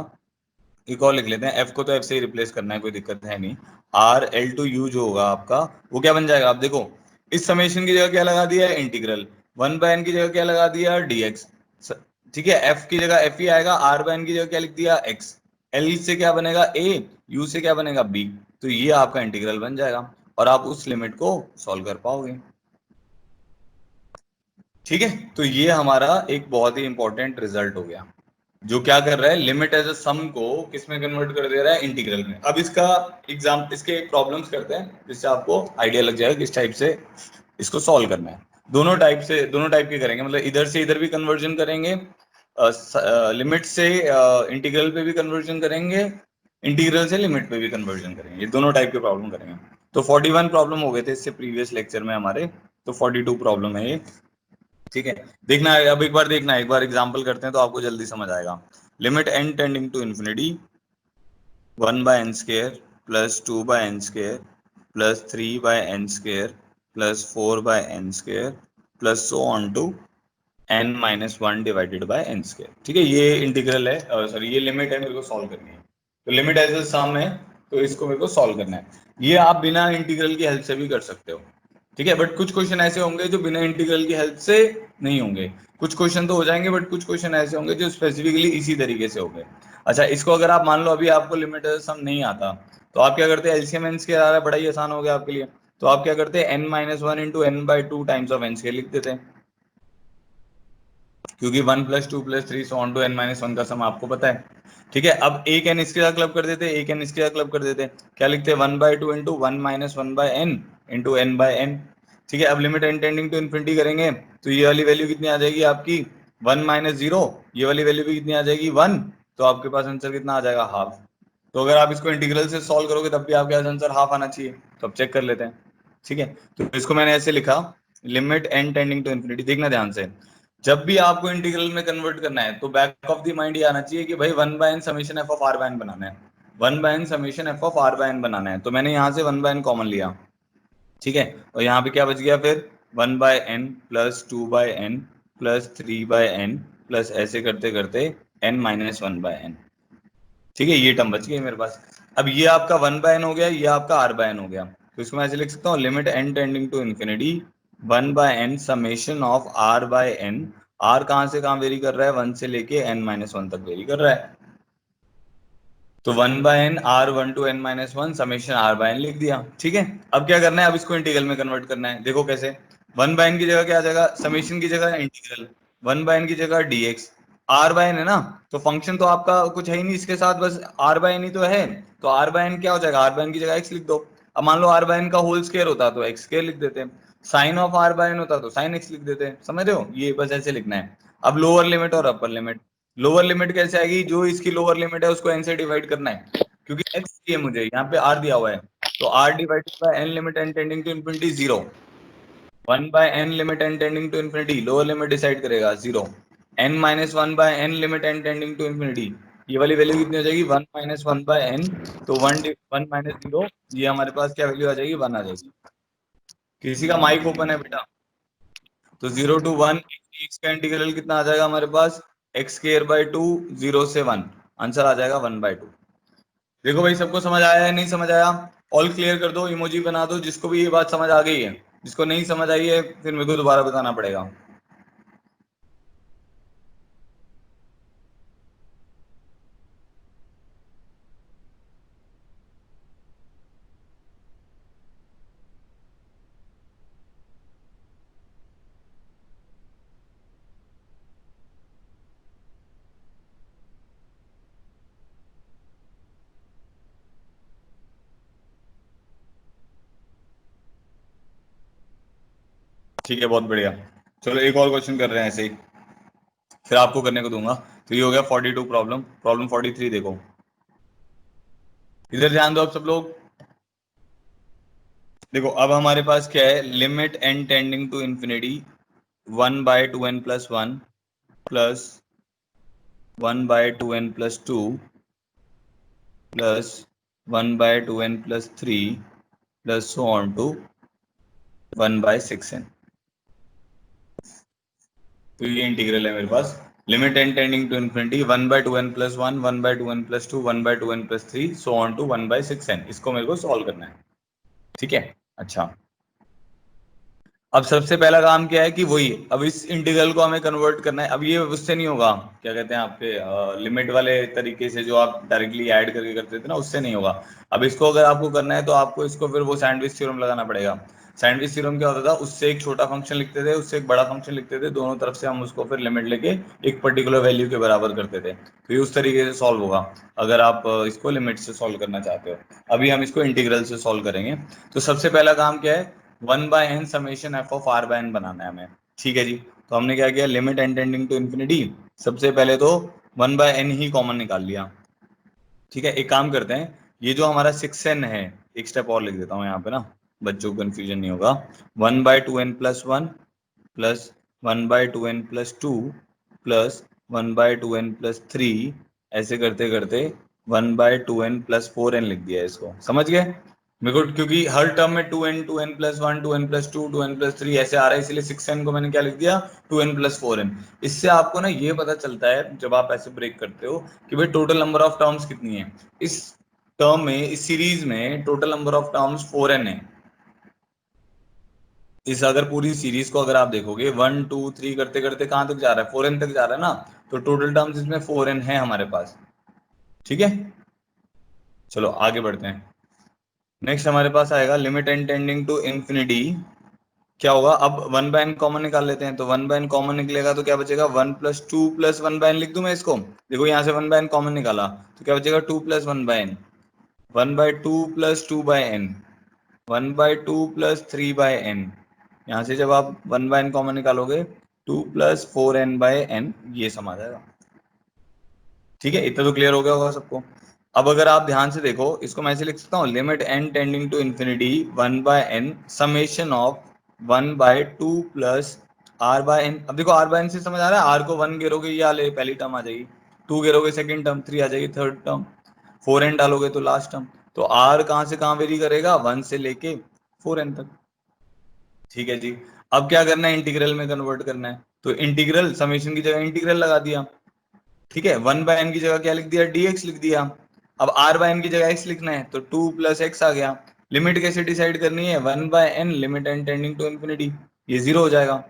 एक और लिख लेते हैं, f को तो f से ही रिप्लेस करना है, कोई दिक्कत है नहीं। r l टू u जो होगा आपका, वो क्या बन जाएगा? आप देखो, इस समेशन की जगह क्या लगा दिया है? इंटीग्रल। 1/n की जगह क्या लगा दिया? dx। ठीक है, f की जगह f ही आएगा, r/n की जगह क्या लिख दिया? x। l से क्या बनेगा? a, u से क्या बनेगा? b। तो ये आपका इंटीग्रल बन जाएगा और आप उस लिमिट को सॉल्व कर पाओगे। ठीक है, तो ये हमारा एक बहुत ही इंपॉर्टेंट रिजल्ट हो गया। जो क्या कर रहा है, लिमिट एज अ सम को किस में कन्वर्ट कर दे रहा है, इंटीग्रल में। अब इसका इसके प्रॉब्लम्स करते हैं जिससे आपको आइडिया लग जाएगा किस टाइप से इसको सॉल्व करना है। दोनों टाइप के करेंगे, मतलब इधर से इधर भी कन्वर्जन करेंगे, लिमिट से इंटीग्रल पे भी कन्वर्जन करेंगे, इंटीग्रल से लिमिट पे भी कन्वर्जन करेंगे, ये दोनों टाइप के प्रॉब्लम करेंगे। तो 41 प्रॉब्लम हो गए थे इससे प्रीवियस लेक्चर में हमारे, तो 42 प्रॉब्लम है ये। ठीक है, देखना है अब, एक बार देखना है, एक बार एग्जांपल करते हैं तो आपको जल्दी समझ आएगा। Limit n tending to infinity 1/n² plus 2/n² plus 3/n² plus 4/n² plus so on to n-1 divided by n²। ठीक है, ये इंटीग्रल है, सॉरी ये लिमिट है, मेरे को सॉल्व करनी है। तो लिमिट एज सम है, तो इसको मेरे को सॉल्व करना है। ये आप बिना इंटीग्रल की हेल्प से भी कर सकते हो। ठीक है, बट कुछ क्वेश्चन ऐसे होंगे जो बिना इंटीग्रल की हेल्प से नहीं होंगे। कुछ क्वेश्चन तो हो जाएंगे, बट कुछ क्वेश्चन ऐसे होंगे जो स्पेसिफिकली इसी तरीके से होंगे। अच्छा, इसको अगर आप मान लो अभी आपको लिमिट एज सम नहीं आता, तो आप क्या करते हैं, एलसीएम एन स्क्वायर आ रहा है, बड़ा ही आसान हो गया आपके लिए। तो आप क्या करते हैं, n-1 into n/2 times of n² लिख देते हैं, क्योंकि 1 plus 2 plus 3 so on to n-1 का सम आपको पता है। ठीक है, अब एक n इसके साथ क्लब कर देते, एक n इसके साथ क्लब कर देते, क्या लिखते हैं, 1/2 इंटू 1-1/n इंटू n/n। ठीक है, अब limit n tending to infinity करेंगे, तो ये वाली वैल्यू कितनी आ जाएगी आपकी, 1-0, ये वाली वैल्यू भी कितनी आ जाएगी, 1। तो आपके पास आंसर कितना आ जाएगा, हाफ। तो अगर आप इसको इंटीग्रल से सॉल्व करोगे तब भी आपके पास आंसर हाफ आना चाहिए। तो अब चेक कर लेते हैं। ठीक है, तो इसको मैंने ऐसे लिखा, limit n tending to infinity. देखना ध्यान से, जब भी आपको इंटीग्रल में कन्वर्ट करना है तो बैक ऑफ द माइंड ये आना चाहिए कि भाई 1/n summation f of r by n बनाना है, 1/n summation f of r by n बनाना है। तो मैंने यहाँ से 1/n कॉमन लिया। ठीक है, और यहाँ पे क्या बच गया फिर, 1/n plus 2/n plus 3/n plus ऐसे करते करते n-1/n। ठीक है, ये टर्म बच गई मेरे पास। अब ये आपका 1/n हो गया, ये आपका r/n हो गया। तो इसको मैं ऐसे लिख सकता हूँ, limit n tending to infinity 1/n summation of r/n। r कहाँ से कहाँ वेरी कर रहा है, 1 से लेके n-1 तक वेरी कर रहा है। तो 1/n r1 to n-1 summation r/n लिख दिया। ठीक है, अब क्या करना है, अब इसको इंटीग्रल में कन्वर्ट करना है। देखो कैसे, 1/n की जगह क्या आ जाएगा, समेशन की जगह इंटीग्रल, 1/n की जगह dx, r/n है ना, तो फंक्शन तो आपका कुछ है ही नहीं इसके साथ, बस r/n ही तो है। तो r/n क्या हो जाएगा, r/n की जगह x लिख दो। अब मान लो r/n का होल स्क्वायर होता तो x² लिख देते हैं, साइन ऑफ r/n होता तो साइन x लिख देते हैं। समझ रहे हो, ये बस ऐसे लिखना है। अब लोअर लिमिट और अपर लिमिट, लोअर लिमिट कैसे आएगी, जो इसकी लोअर लिमिट है उसको n से डिवाइड करना है, क्योंकि x चाहिए मुझे, यहाँ पे r दिया हुआ है। तो r divided by n limit n tending to infinity 0, 1/n limit n tending to infinity, lower limit decide करेगा 0, n-1/n limit n tending to infinity, ये वाली वैल्यू कितनी हो जाएगी, 1-1/n। तो 1 - 0, ये हमारे पास क्या वैल्यू आ जाएगी, 1 आ जाएगी। किसी का माइक ओपन है बेटा? तो 0 to 1 x का इंटीग्रल कितना आ जाएगा हमारे पास, x²/2, 0 से 1, आंसर आ जाएगा 1/2। देखो भाई, सबको समझ आया है, नहीं समझ आया, ऑल क्लियर कर दो, इमोजी बना दो, जिसको भी ये बात समझ आ गई है। जिसको नहीं समझ आई है फिर मेरे को दोबारा बताना पड़ेगा। ठीक है, बहुत बढ़िया। चलो एक और क्वेश्चन कर रहे हैं ऐसे ही, फिर आपको करने को दूंगा। तो ये हो गया 42 प्रॉब्लम। प्रॉब्लम 43 देखो, इधर ध्यान दो आप सब लोग। देखो अब हमारे पास क्या है, limit n tending to infinity 1/2n+1 plus 1/2n+2 plus 1/2n+3 plus so on to 1/6n। तो ये इंटीग्रल है मेरे पास, limit n tending to infinity 1/2n+1 1/2n+2 1/2n+3 so on to 1/6n। इसको मेरे को सॉल्व करना है। ठीक है, अच्छा अब सबसे पहला काम क्या है कि वही, अब इस इंटीग्रल को हमें कन्वर्ट करना है। अब ये उससे नहीं होगा, क्या कहते हैं आपके लिमिट वाले तरीके से जो आप डायरेक्टली ऐड करके करते थे ना, उससे नहीं होगा। अब इसको अगर आपको करना है तो आपको इसको फिर वो सैंडविच थ्योरम लगाना पड़ेगा। सैंडविच थ्योरम क्या होता था, उससे एक छोटा फंक्शन लिखते थे, उससे एक बड़ा फंक्शन लिखते थे, दोनों तरफ से हम उसको फिर लिमिट लेके एक पर्टिकुलर वैल्यू के बराबर करते थे। तो ये उस तरीके से सॉल्व होगा अगर आप इसको लिमिट से सॉल्व करना चाहते हो। अभी हम इसको इंटीग्रल से सॉल्व करेंगे। तो सबसे पहला काम क्या है, 1/n summation f of r by n बनाना है हमें। ठीक है जी। तो हमने क्या किया, limit n tending to infinity, सबसे पहले तो 1/n ही कॉमन निकाल लिया। ठीक है, एक काम करते हैं, ये जो हमारा 6n है, एक स्टेप और लिख देता हूँ यहाँ पे ना, बच्चों को कंफ्यूजन नहीं होगा। 1/2n+1 plus 1/2n+2 plus 1/2n+3, ऐसे करते करते 1/2n+4n लिख दिया इसको। समझ गए मेरे को, क्योंकि हर टर्म में 2n+1 2n+2 2n+3 ऐसे आ रहा है, इसलिए 6n को मैंने क्या लिख दिया, 2n+4n। इससे आपको ना ये पता चलता है जब आप ऐसे ब्रेक करते हो कि भाई टोटल नंबर ऑफ टर्म्स कितनी है इस टर्म में, इस सीरीज में total number of terms 4n है। इस अगर पूरी सीरीज को अगर आप देखोगे 1 2 3 करते करते कहां तक जा रहा है, 4n तक जा रहा है ना। तो टोटल टर्म्स इसमें 4n है हमारे पास। ठीक है, चलो आगे बढ़ते हैं। नेक्स्ट हमारे पास आएगा limit n tending to infinity. क्या होगा, अब 1/n कॉमन निकाल लेते हैं। तो 1/n कॉमन निकलेगा तो क्या बचेगा, 1+2+1/n लिख दूं मैं इसको। देखो यहाँ से 1/n कॉमन निकाला तो क्या बचेगा, 2+1/n, 1/2+2/n, 1/2+3/n। यहाँ से जब आप 1/n कॉमन निकालोगे 2+4n/n, ये सम आ जाएगा। ठीक है, इतना तो क्लियर हो गया होगा सबको। अब अगर आप ध्यान से देखो, इसको मैं ऐसे लिख सकता हूँ, limit n tending to infinity 1/n summation of 1/2 plus r/n। अब देखो r/n से समझ आ रहा है, r को 1 गिरोगे ये ले पहली टर्म आ जाएगी, 2 गिरोगे सेकंड टर्म, 3 आ जाएगी थर्ड टर्म, 4n डालोगे तो लास्ट टर्म। तो r कहाँ से कहाँ वेरी करेगा, 1 से लेके 4n तक। ठीक है जी। अब क्या करना है, इंटीग्रल में कन्वर्ट करना है। तो इंटीग्रल समेशन की जगह इंटीग्रल लगा दिया। ठीक है, 1/n की जगह क्या लिख दिया, dx लिख दिया। अब r/n की जगह x लिखना है तो 2 + x आ गया। लिमिट कैसे डिसाइड करनी है, 1/n limit n tending to infinity, ये 0 हो जाएगा।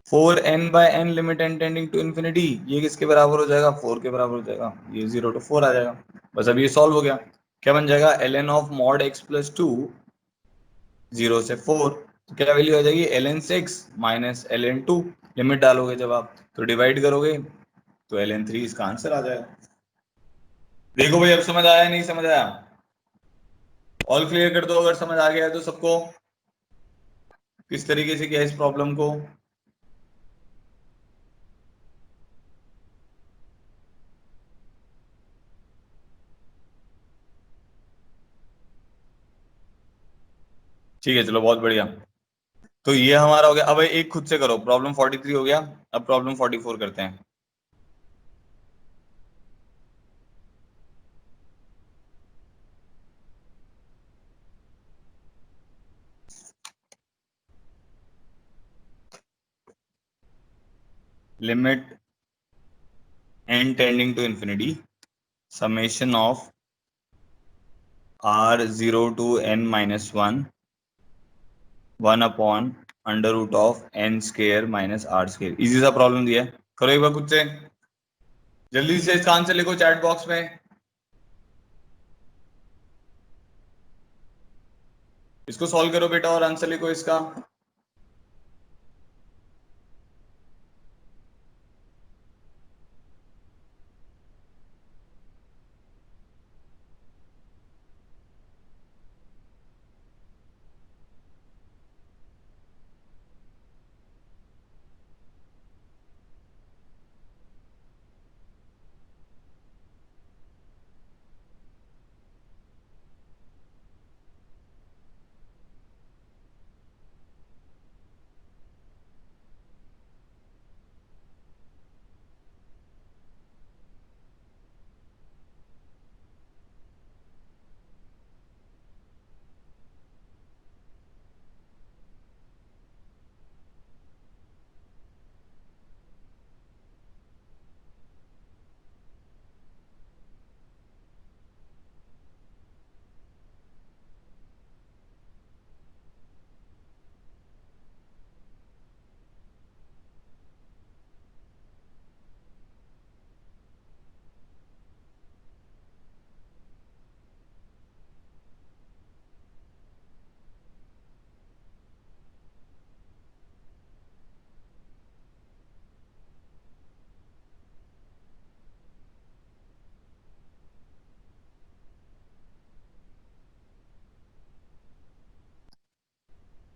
4n/n limit n tending to infinity, ये किसके बराबर हो जाएगा, 4 के बराबर हो जाएगा, ये 0 to 4 आ जाएगा। बस अब ये सॉल्व हो गया। क्या बन जाएगा, ln ऑफ मॉड x+2 0 से 4। तो क्या वैल्यू आ जाएगी, ln 6 माइनस ln 2। लिमिट डालोगे जब आप तो डिवाइड करोगे तो ln 3 इसका आंसर आ जाएगा। देखो भाई, अब समझ आया नहीं समझ आया, ऑल क्लियर कर दो अगर समझ आ गया है तो सबको, किस तरीके से किया इस प्रॉब्लम को। ठीक है, चलो बहुत बढ़िया। तो ये हमारा हो गया। अब एक खुद से करो, प्रॉब्लम 43 हो गया। अब प्रॉब्लम 44 करते हैं। Limit n tending to infinity summation of r0 to n-1 1/√n² - r²। Easy सा प्रॉब्लम दिया है, करो एक बार खुद से, जल्दी से इसका आंसर लिखो चैट बॉक्स में। इसको सॉल्व करो बेटा और आंसर लिखो इसका।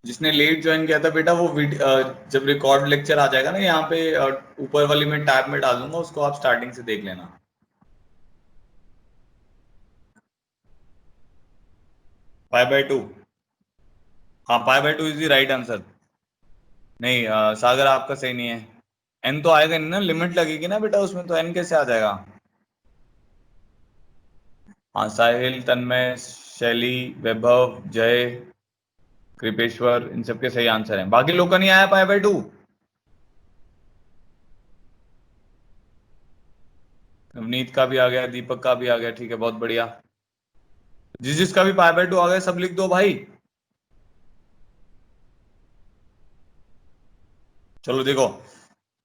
जिसने लेट ज्वाइन किया था बेटा, वो जब रिकॉर्ड लेक्चर आ जाएगा ना यहाँ पे, ऊपर वाली में टैब में डाल दूंगा, उसको आप स्टार्टिंग से देख लेना। 5/2। हाँ, 5/2 इज द राइट आंसर। नहीं सागर, आपका सही नहीं है। एन तो आएगा नहीं ना, लिमिट लगेगी ना बेटा उसमें, तो एन कैसे आ जाएगा। हाँ, साहिल, तन्मय, शैली, वैभव, जय, कृपेश्वर, इन सबके सही आंसर हैं। बाकी लोग का नहीं आया 5/2। नवनीत का भी आ गया, दीपक का भी आ गया, ठीक है, बहुत बढ़िया। जिस जिसका भी 5/2 आ गया सब लिख दो भाई। चलो देखो,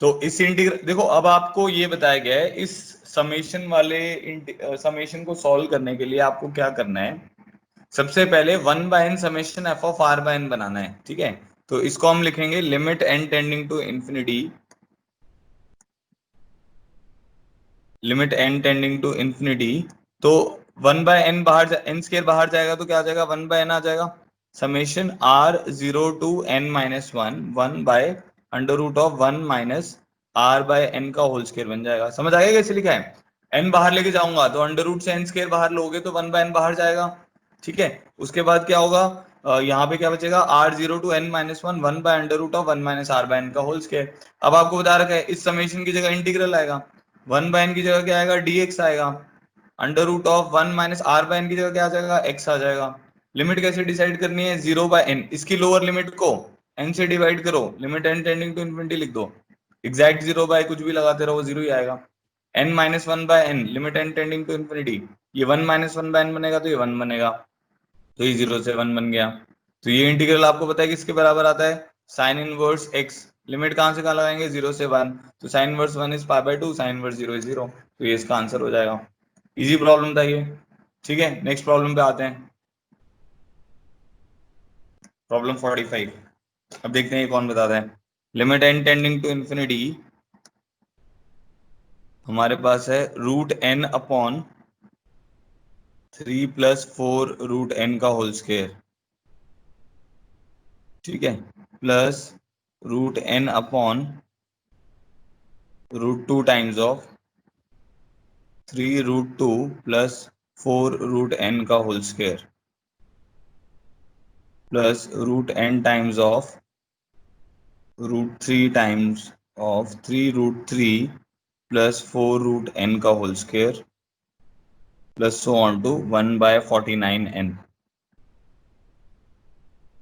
तो इस इंटीग्रल, देखो अब आपको ये बताया गया है, इस समेशन वाले समेशन को सॉल्व करने के लिए आपको क्या करना है। सबसे पहले 1/n summation f of r by n बनाना है, ठीक है। तो इसको हम लिखेंगे limit n tending to infinity, limit n tending to infinity. तो 1/n बाहर, एन स्केयर बाहर जाएगा तो क्या आ जाएगा, 1/n आ जाएगा। Summation r0 to n - 1, 1/√(1 - r/n) का होल स्केयर बन जाएगा। समझ आ गया कैसे लिखा है। n बाहर लेके जाऊंगा तो अंडर रूट से एन स्केयर बाहर लोगे तो 1/n बाहर जाएगा, ठीक है। उसके बाद क्या होगा, यहाँ पे क्या बचेगा, r0 to n - 1, 1/√(1 - r/n) का होल स्केयर। अब आपको बता रखा है इस समेशन की जगह इंटीग्रल आएगा, 1/n की जगह क्या आएगा, dx आएगा। अंडर रूट ऑफ 1 - r/n की जगह क्या आ जाएगा, x आ जाएगा। लिमिट कैसे डिसाइड करनी है, 0/n, इसकी लोअर लिमिट को n से डिवाइड करो, limit n tending to infinity लिख दो। एग्जैक्ट 0 बाय कुछ भी लगाते रहो, वो 0 ही आएगा। n - 1/n, limit n tending to infinity, ये 1 - 1/n बनेगा तो ये 1 बनेगा, तो ये 0 से 1 बन गया। तो ये इंटीग्रल आपको पता है किसके बराबर आता है, साइन इनवर्स x। लिमिट कहाँ से कहाँ लगाएंगे, 0 से 1, तो sine inverse 1 is π/2, sine inverse 0 is 0, तो ये इसका आंसर हो जाएगा। इजी प्रॉब्लम था ये, ठीक है। नेक्स्ट प्रॉब्लम पे आते हैं, प्रॉब्लम 45। अब देखते हैं ये कौन बताता है। Limit n tending to infinity, हमारे पास है √n/3 + 4 √n का होल स्क्वायर, ठीक है, plus √n/√2 times of 3√2 + 4 √n का whole square, plus √n times of √3 times of 3√3 + 4 √n का whole square, plus so on to 1/49n।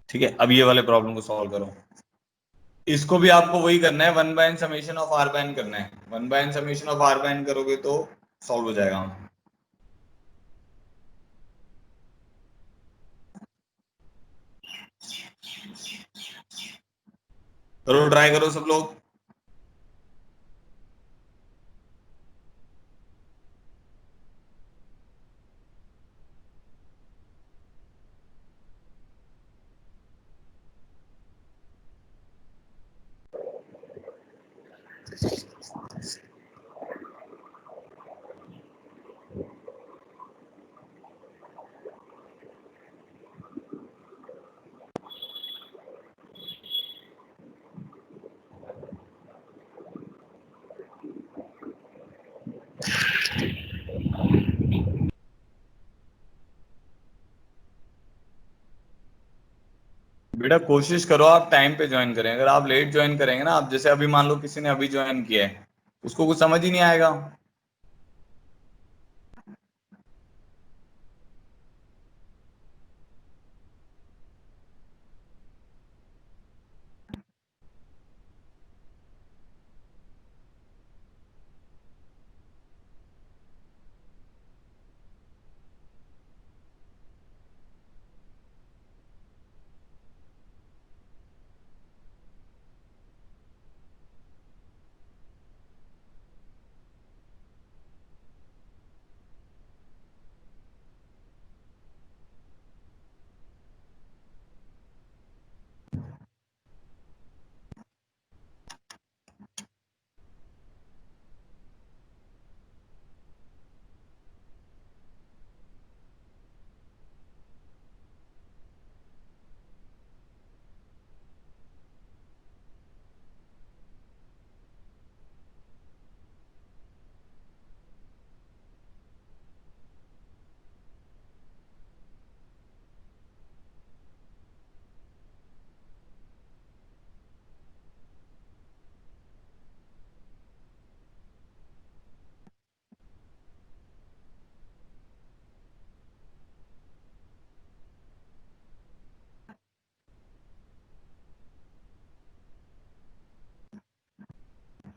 ठीक है, अब ये वाले प्रॉब्लम को सॉल्व करो। इसको भी आपको वही करना है, 1/n summation of r by n करना है। 1/n summation of r by n करोगे तो सॉल्व हो जाएगा। करो, ट्राई करो सब लोग। बेटा कोशिश करो आप टाइम पे ज्वाइन करें। अगर आप लेट ज्वाइन करेंगे ना, आप जैसे अभी मान लो किसी ने अभी ज्वाइन किया है, उसको कुछ समझ ही नहीं आएगा।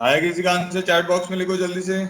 आया किसी का आंसर? चैट बॉक्स में लिखो जल्दी से।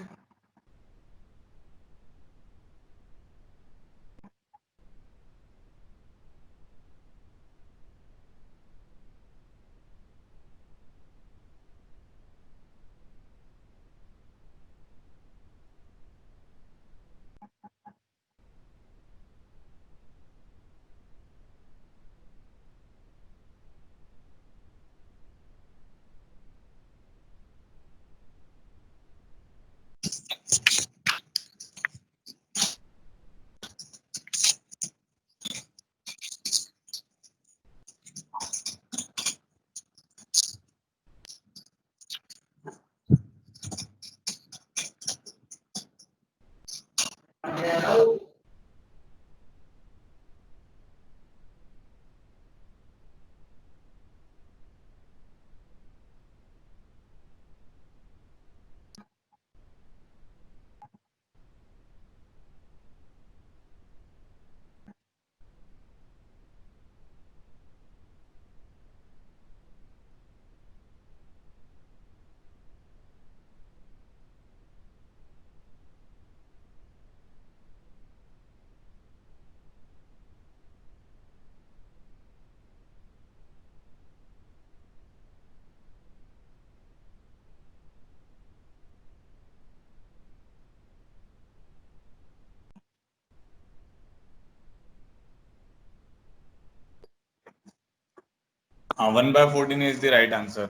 हाँ, 1/14 इज द राइट आंसर।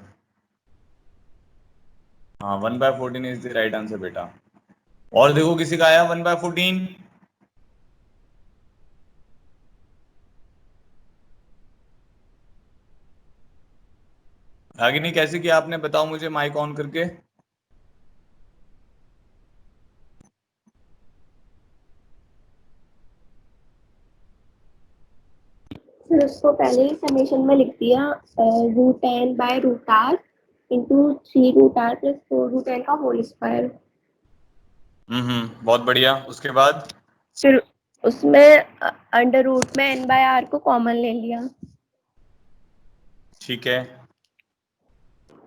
हाँ, 1/14 इज द राइट आंसर बेटा। और देखो किसी का आया 1/14। रागिनी कैसे किया आपने, बताओ मुझे माइक ऑन करके।
फिर उसको पहले ही समेशन में लिख दिया, root n by root r into 3 root r plus 4 root n का होल स्क्वायर।
बहुत बढ़िया। उसके बाद
फिर उसमें अंडर रूट में एन बाय आर को कॉमन ले लिया।
ठीक है,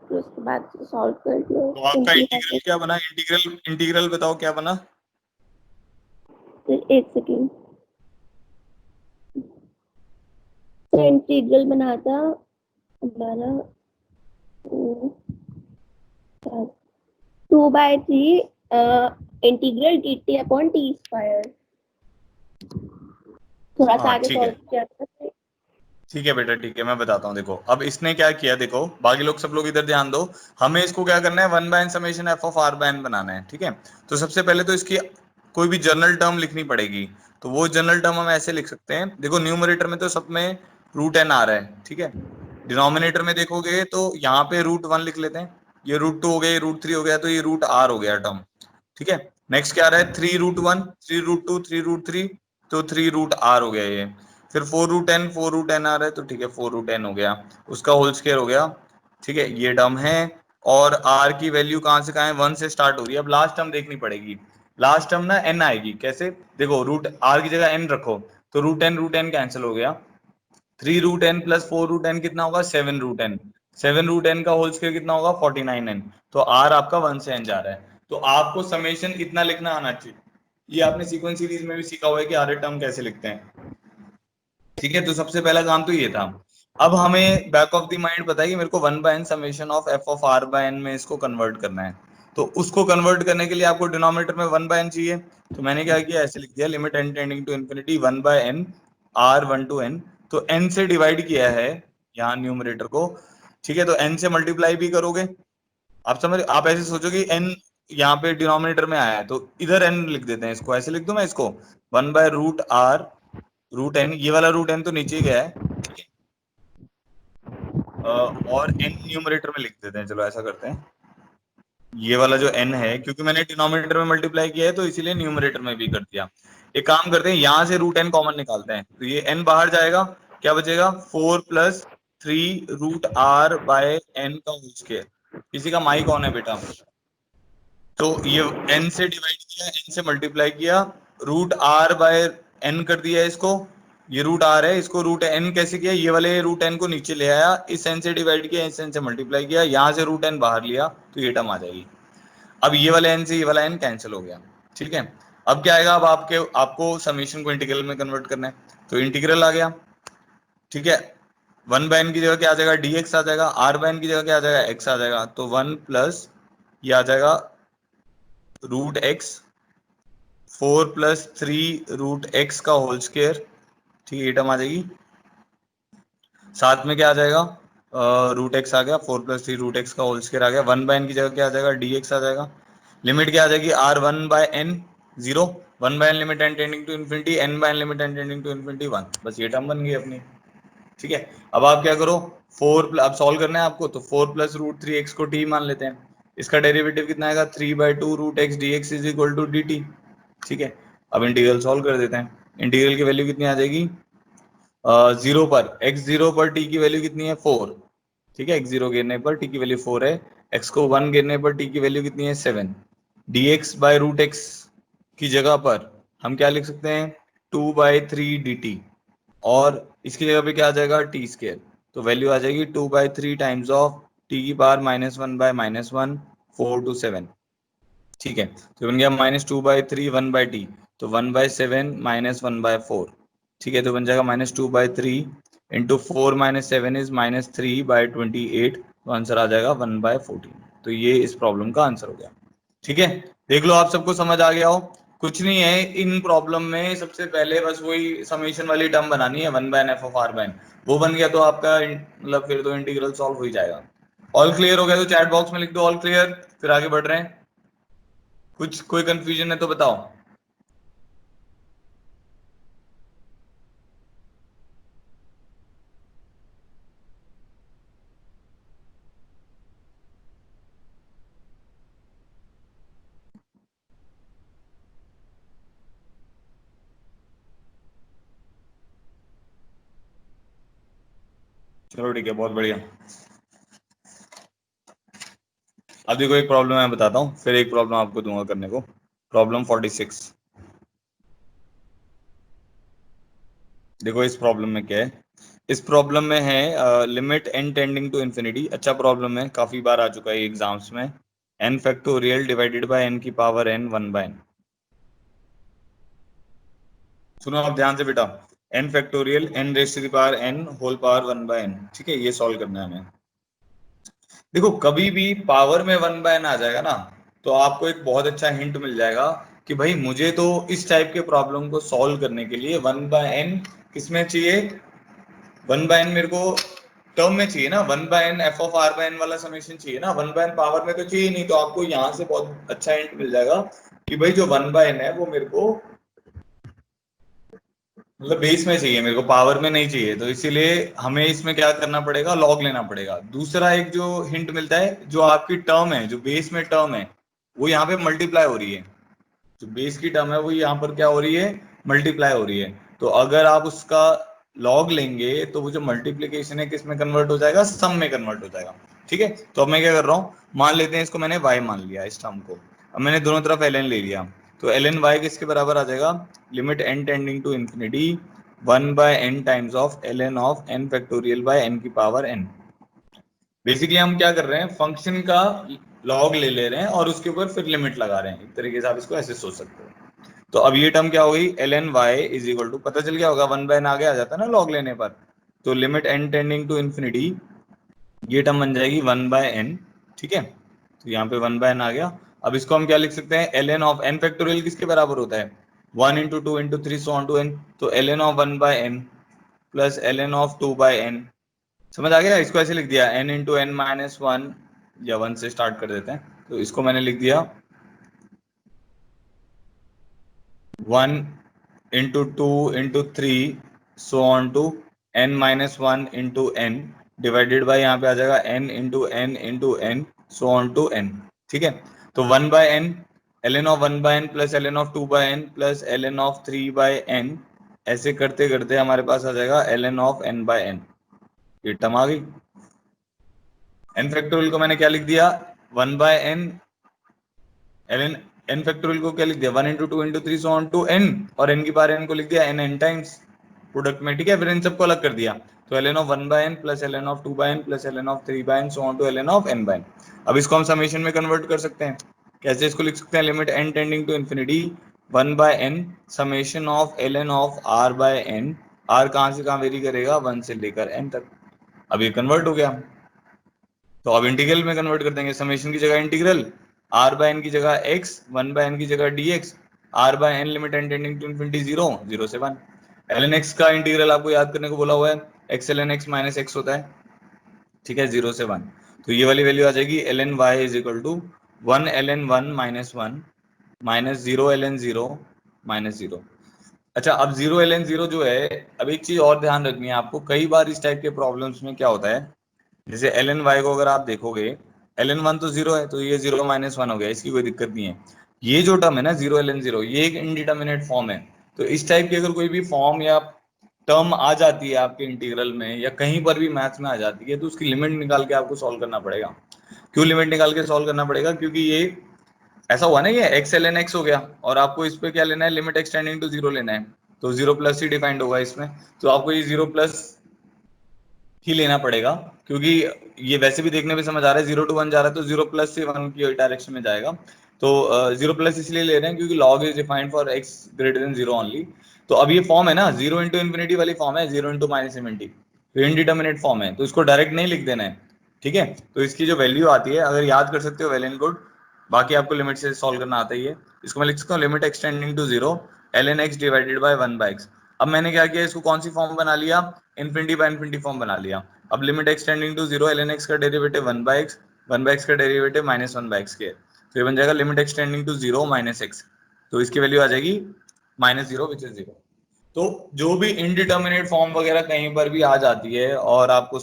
फिर उसके बाद सॉल्व कर दिया,
तो आपका
सिंपलीफाई
इंटीग्रल
कर।
क्या बना? इंटीग्रल इंटीग्रल बताओ क्या बना।
फिर एक सेकेंड, तो इंटीग्रल बना था हमारा 2/3 integral D T upon T square. थोड़ा सा
हाँ
आगे
ठीक
सॉल्व
है,
किया था।
ठीक है बेटा, ठीक है, मैं बताता हूँ। देखो अब इसने क्या किया, देखो बाकी लोग, सब लोग इधर ध्यान दो। हमें इसको क्या करना है, 1/n summation f of r by n बनाना है, ठीक है। तो सबसे पहले तो इसकी कोई भी जनरल टर्म लिखनी पड़ेगी। तो वो जनरल टर्म हम ऐसे लिख सकते हैं, देखो न्यूमरेटर में तो सब में रूट एन आ रहा है, ठीक है। डिनोमिनेटर में देखोगे तो यहाँ पे √1 लिख लेते हैं, ये √2 हो गया, ये √3 हो गया, तो ये रूट आर हो गया टर्म, ठीक है। नेक्स्ट क्या आ रहा है, 3√1, 3√2, 3√3, तो 3 √r हो गया ये। फिर 4√n, 4√n आ रहा है, तो ठीक है 4√n हो गया, उसका होल स्क्वायर हो गया, ठीक है, ये टर्म है। और r की वैल्यू कहाँ से कहाँ है, 1 से स्टार्ट हो रही है। अब लास्ट टर्म देखनी पड़ेगी, लास्ट टर्म ना n आएगी। कैसे? देखो रूट r की जगह n रखो, तो √n कैंसिल हो गया। 3√n प्लस 4√n कितना होगा, 7√n। 7√n का होल स्क्वायर कितना होगा, 49n। तो r आपका 1 से n जा रहा है। तो आपको समेशन इतना लिखना आना चाहिए। ये आपने सीक्वेंस सीरीज में भी सीखा हुआ है कि आर टर्म कैसे लिखते हैं, ठीक है। तो सबसे पहला काम तो ये था। अब हमें बैक ऑफ द माइंड पता है कि मेरे को 1/n summation of f of r by n में इसको कन्वर्ट करना है। तो उसको कन्वर्ट करने के लिए आपको डिनोमिनेटर में 1/n चाहिए। तो मैंने क्या किया, ऐसे लिख दिया, limit n tending to infinity 1/n r 1 to n। तो n से डिवाइड किया है यहाँ न्यूमरेटर को, ठीक है। तो n से मल्टीप्लाई भी करोगे, आप समझ, आप ऐसे सोचो कि n यहाँ पे डिनोमिनेटर में आया है, तो इधर n लिख देते हैं, इसको ऐसे लिख दूं मैं इसको, 1/√r √n, ये वाला √n तो नीचे ही गया है, ठीक है। और n न्यूमरेटर में लिख देते हैं, चलो ऐसा करते हैं। ये वाला जो n है, क्योंकि मैंने डिनोमिनेटर में मल्टीप्लाई किया है तो इसीलिए न्यूमरेटर में भी कर दिया। एक काम करते हैं, यहां से √n कॉमन निकालते हैं, तो ये n बाहर जाएगा, क्या बचेगा, 4 + 3 √r बाय n का होल स्क्वायर। किसी का माइक ऑन है बेटा? तो ये n से डिवाइड किया, n से मल्टीप्लाई किया, √r बाय n कर दिया इसको, ये रूट आर है, इसको रूट एन कैसे किया, ये वाले रूट एन को नीचे ले आया, इस एन से डिवाइड किया, इस एन से मल्टीप्लाई किया, यहां से रूट एन बाहर लिया तो ये टर्म आ जाएगी। अब ये वाला एन से ये वाला एन कैंसिल हो गया, ठीक है। अब क्या आएगा, अब आपको समीशन को इंटीग्रल में कन्वर्ट करना है, तो इंटीग्रल आ गया, ठीक है। 1/n की जगह क्या आ जाएगा, dx आ जाएगा, r/n की जगह क्या आ जाएगा, x आ जाएगा, तो 1 प्लस ये आ जाएगा root x, 4 plus 3 root x का होल स्क्वायर, ठीक है, ये टर्म आ जाएगी। साथ में क्या आ जाएगा, रूट एक्स आ गया, 4 प्लस 3 रूट एक्स का होल स्क्वायर आ गया, 1/n की जगह क्या आ जाएगा, dx आ जाएगा। लिमिट क्या आ जाएगी, r1/n 0, 1/n limit n tending to infinity, n/n limit n tending to infinity 1, बस ये टर्म बन गई अपनी, ठीक है। अब आप क्या करो, अब सॉल्व करना है आपको, तो 4 प्लस रूट 3x को t मान लेते हैं, इसका डेरिवेटिव कितना आएगा, 3/2 root x d x is equal to d t, ठीक है। अब इंटीग्रल सॉल्व कर देते हैं, इंटीग्रल की वैल्यू कितनी आ जाएगी, 0 पर x0 पर t की वैल्यू कितनी है 4, ठीक है, x0 गिरने पर t की वैल्यू 4 है, x को 1 गिरने पर t की वैल्यू कितनी है 7, dx बाय रूट x की जगह पर हम क्या लिख सकते हैं, 2/3 dt, और इसकी जगह पे क्या आ जाएगा, टी स्केयर, तो वैल्यू आ जाएगी 2/3 टाइम्स ऑफ टी की पावर -1/-1, 4 to 7, ठीक है। तो बन गया -2/3 1/t, तो 1/7 -1/4, ठीक है, तो बन जाएगा -2/3 इंटू 4 - 7 इज -3/28, तो आंसर आ जाएगा 1/14। तो ये इस प्रॉब्लम का आंसर हो गया, ठीक है। देख लो आप सबको समझ आ गया हो, कुछ नहीं है इन प्रॉब्लम में, सबसे पहले बस वही समेशन वाली टर्म बनानी है, 1/n f of r/n, वो बन गया तो आपका मतलब फिर तो इंटीग्रल सॉल्व हो ही जाएगा। ऑल क्लियर हो गया तो चैट बॉक्स में लिख दो ऑल क्लियर, फिर आगे बढ़ रहे हैं। कुछ कोई कंफ्यूजन है तो बताओ। चलो ठीक है, बहुत बढ़िया। अब देखो एक प्रॉब्लम मैं बताता हूँ, फिर एक प्रॉब्लम आपको दूंगा करने को। प्रॉब्लम 46, देखो इस प्रॉब्लम में क्या है, इस प्रॉब्लम में है limit n tending to infinity, अच्छा प्रॉब्लम है, काफी बार आ चुका है एग्जाम्स में, n factorial divided by n की पावर n 1/n। सुनो आप ध्यान से बेटा, n factorial n raise to the power n whole power 1/n, ठीक है, ये सॉल्व करना है हमें। देखो कभी भी पावर में 1/n आ जाएगा ना, तो आपको एक बहुत अच्छा हिंट मिल जाएगा कि भाई मुझे तो इस टाइप के प्रॉब्लम को सॉल्व करने के लिए 1/n किसमें चाहिए, 1/n मेरे को टर्म में चाहिए ना, 1/n f ऑफ r/n वाला समेशन चाहिए ना, 1/n पावर में तो चाहिए नहीं, तो आपको यहाँ से बहुत अच्छा हिंट मिल जाएगा कि भाई जो 1/n है वो मेरे को मतलब बेस में चाहिए, मेरे को पावर में नहीं चाहिए, तो इसीलिए हमें इसमें क्या करना पड़ेगा, लॉग लेना पड़ेगा। दूसरा एक जो हिंट मिलता है, जो आपकी टर्म है, जो बेस में टर्म है, वो यहाँ पे मल्टीप्लाई हो रही है, जो बेस की टर्म है वो यहाँ पर क्या हो रही है, मल्टीप्लाई हो रही है, तो अगर आप उसका लॉग लेंगे तो वो जो मल्टीप्लीकेशन है किस में कन्वर्ट हो जाएगा, सम में कन्वर्ट हो जाएगा, ठीक है। तो अब मैं क्या कर रहा हूँ, मान लेते हैं इसको मैंने y मान लिया इस टर्म को, अब मैंने दोनों तरफ ln ले लिया, तो ln y किसके बराबर आ जाएगा, limit n tending to infinity 1/n times of ln of n factorial by n की पावर n। बेसिकली हम क्या कर रहे हैं, फंक्शन का लॉग ले ले रहे हैं और उसके ऊपर फिर लिमिट लगा रहे हैं, एक तरीके से आप इसको ऐसे सोच सकते हो। तो अब ये टर्म क्या हो गई, ln y is equal to, पता चल गया होगा 1/n आगे आ जाता है ना लॉग लेने पर, तो limit n tending to infinity, ये टर्म बन जाएगी 1/n, ठीक है, तो यहाँ पे 1/n आ गया। अब इसको हम क्या लिख सकते हैं, ln ऑफ n फैक्टोरियल किसके बराबर होता है, 1 into 2 into 3 so on to n, तो ln of 1/n plus ln of 2/n, समझ आ गया, इसको ऐसे लिख दिया n इंटू n माइनस 1, या 1 से स्टार्ट कर देते हैं, तो इसको मैंने लिख दिया 1 into 2 into 3 so on to n minus 1 into n divided by यहाँ पे आ जाएगा n into n so on to n, ठीक है। तो 1/n ln of 1/n plus ln of 2/n plus ln of 3/n, ऐसे करते करते हमारे पास आ जाएगा ln ऑफ n/n, ये टर्म आ गई। n फैक्टोरियल को मैंने क्या लिख दिया, 1/n ln n फैक्टोरियल को क्या लिख दिया, 1 into 2 into 3 so on to n, और n की पावर n को लिख दिया n टाइम्स, प्रोडक्ट में, ठीक है। फिर इन सबको अलग कर दिया, तो ln of 1/n plus ln of 2/n plus ln of 3/n so on to ln of n/n। अब इसको हम समेशन में कन्वर्ट कर सकते हैं। कैसे इसको लिख सकते हैं? Limit n tending to infinity 1/n summation of ln of r/n। r कहां से कहां वेरी करेगा? 1 से लेकर n तक। अब ये कन्वर्ट हो गया, तो अब इंटीग्रल में कन्वर्ट कर देंगे। समेशन की जगह इंटीग्रल, r/n की जगह x, 1/n की जगह dx, r/n limit n tending to infinity 0, 0 से 1। ln x का इंटीग्रल आपको याद करने को बोला हुआ है, x ln x minus x होता है, ठीक है, 0 से 1। तो ये वाली वैल्यू आ जाएगी ln y is equal to 1 ln 1 minus 1 minus 0 ln 0 minus 0। अच्छा, अब 0 ln 0 जो है, अब एक चीज और ध्यान रखनी है आपको, कई बार इस टाइप के प्रॉब्लम्स में क्या होता है, जैसे ln y को अगर आप देखोगे, ln 1 तो 0 है, तो ये 0 माइनस 1 हो गया, इसकी कोई दिक्कत नहीं है। ये जो टर्म है ना 0 ln 0, ये एक इनडिटर्मिनेट फॉर्म है। तो इस टाइप की अगर कोई भी फॉर्म या टर्म आ जाती है आपके इंटीग्रल में या कहीं पर भी मैथ्स में आ जाती है, तो उसकी लिमिट निकाल के आपको सॉल्व करना पड़ेगा। क्यों लिमिट निकाल के सॉल्व करना पड़ेगा? क्योंकि ये ऐसा हुआ ना, ये x ln x हो गया, और आपको इस पे क्या लेना है? लिमिट एक्सटेंडिंग टू 0 लेना है, तो 0 प्लस ही डिफाइंड होगा इसमें, तो आपको ये 0 प्लस ही लेना पड़ेगा। क्योंकि ये वैसे भी देखने में समझ आ रहा है 0 to 1 जा रहा है, तो 0 प्लस से 1 की डायरेक्शन में जाएगा। तो 0 प्लस इसलिए ले रहे हैं क्योंकि log is defined for x greater than 0 only. तो अब ये फॉर्म है ना 0 इंटू इन्फिनिटी वाली फॉर्म है, 0 इंटू माइनस इन्फिनिटी, तो इनडिटर्मिनेट फॉर्म है, तो इसको डायरेक्ट नहीं लिख देना है, ठीक है। तो इसकी जो वैल्यू आती है, अगर याद कर सकते हो वेल एंड गुड, बाकी आपको लिमिट से सॉल्व करना आता ही है। इसको मैं लिख सकता हूँ limit x tending to 0 ln x divided by 1/x। अब मैंने क्या किया, इसको कौन सी फॉर्म बना लिया? इन्फिनिटी बाय इन्फिनिटी फॉर्म बना लिया। अब limit x tending to 0 ln x का डेरिवेटिव 1/x, 1/x का डेरिवेटिव माइनस 1/x के, तो ये बन जाएगा limit x tending to 0 minus x, तो इसकी वैल्यू आ जाएगी माइनस 0 विच इज 0। तो जो भी इनडिटर्मिनेट फॉर्म वगैरह कहीं पर भी आ जाती है और आपको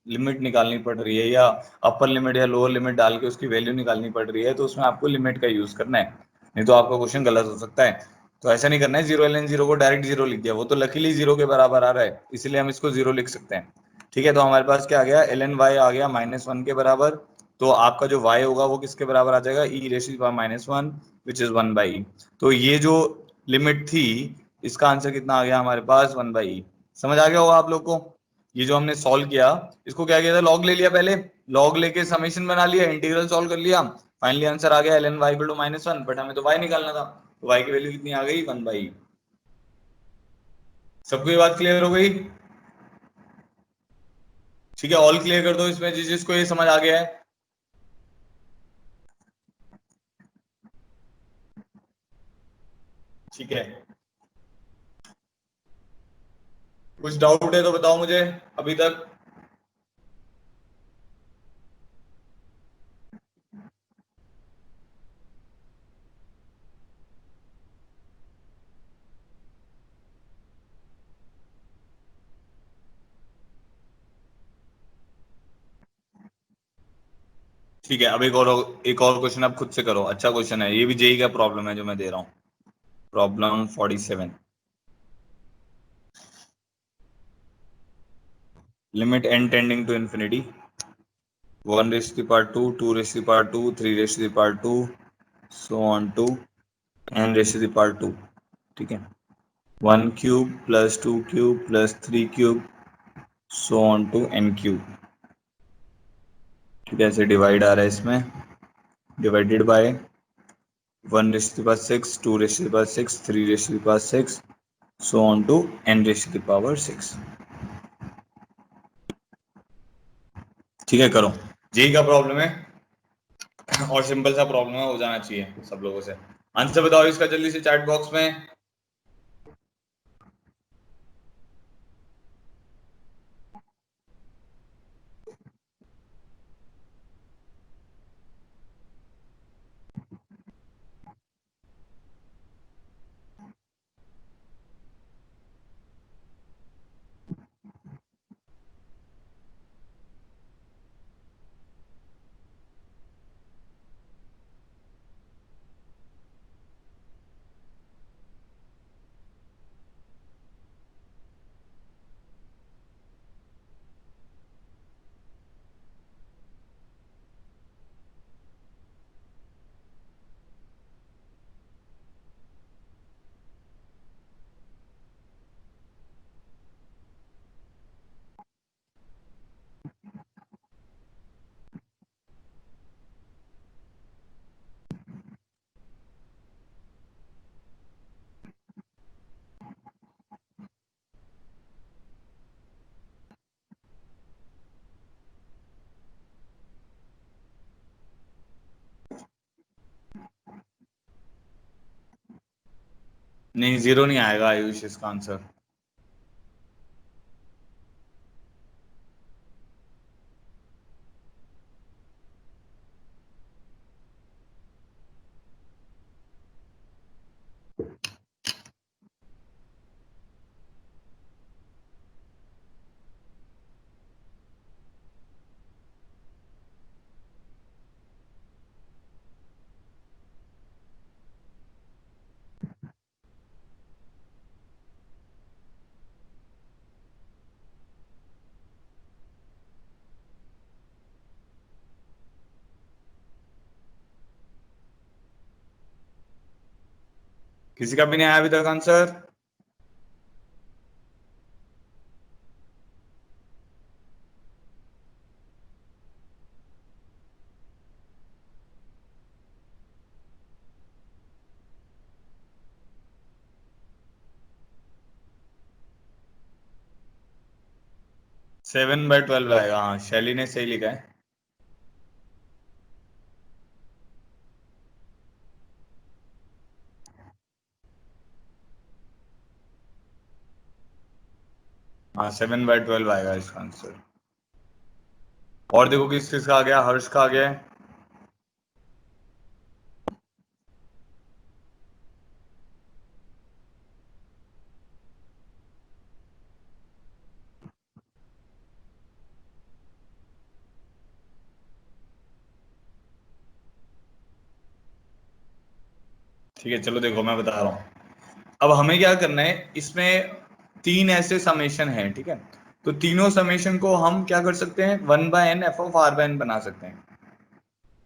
लिमिट निकालनी पड़ रही है, या अपर लिमिट या लोअर लिमिट डाल के उसकी वैल्यू निकालनी पड़ रही है, तो उसमें आपको लिमिट का यूज करना है, नहीं तो आपका क्वेश्चन गलत हो सकता है। तो ऐसा नहीं करना है 0 ln 0 को डायरेक्ट 0 लिख दिया, वो तो लकीली 0 के बराबर आ रहा है, इसलिए हम इसको 0 लिख सकते हैं, ठीक है। तो हमारे पास क्या आ गया, ln y आ गया -1 के बराबर। तो आपका जो y होगा वो किसके बराबर आ जाएगा? e ratio two power -1 which is 1/e। तो ये जो लिमिट थी, इसका आंसर कितना आ गया हमारे पास? 1/e। समझ आ गया होगा आप लोग को। ये जो हमने सॉल्व किया, इसको क्या किया था, लॉग ले लिया पहले, लॉग लेके समेशन बना लिया, इंटीग्रल सॉल्व कर लिया, फाइनली आंसर आ गया ln y equal to -1, but हमें तो y निकालना था, तो y की वैल्यू कितनी आ गई? 1/e। सबको ये बात क्लियर हो गई? ठीक है, ऑल क्लियर कर दो इसमें जिसको ये समझ आ गया है। ठीक है, कुछ डाउट है तो बताओ मुझे अभी तक। ठीक है, अब एक और क्वेश्चन आप खुद से करो, अच्छा क्वेश्चन है, ये भी जेई का प्रॉब्लम है जो मैं दे रहा हूँ। Problem 47, limit n tending to infinity 1 raised to the power 2, 2 raised to the power 2, 3 raised to the power 2, so on to n raised to the power 2, ठीक है। 1 cube plus 2 cube plus 3 cube so on to n cube, ठीक है। ऐसे डिवाइड आ रहा है इसमें, divided by 1 raised to the power 6, 2 raised to the power 6, 3 raised to the power 6, so on to n raised to the power 6, ठीक है। करो, जेई का प्रॉब्लम है और सिंपल सा प्रॉब्लम है, हो जाना चाहिए सब लोगों से। आंसर बताओ इसका जल्दी से चैट बॉक्स में। नहीं, जीरो नहीं आएगा आयुष इसका आंसर। किसी का भी नहीं आया अभी तक आंसर? सेवन बाय ट्वेल्व आएगा, हाँ शैली ने सही लिखा है। हाँ 7/12 आएगा इसका आंसर। और देखो किस किस का आ गया, हर्ष का आ गया है। ठीक है चलो देखो मैं बता रहा हूँ। अब हमें क्या करना है, इसमें तीन ऐसे समेशन है, ठीक है। तो तीनों समेशन को हम क्या कर सकते हैं, 1/n f of r by n बना सकते हैं,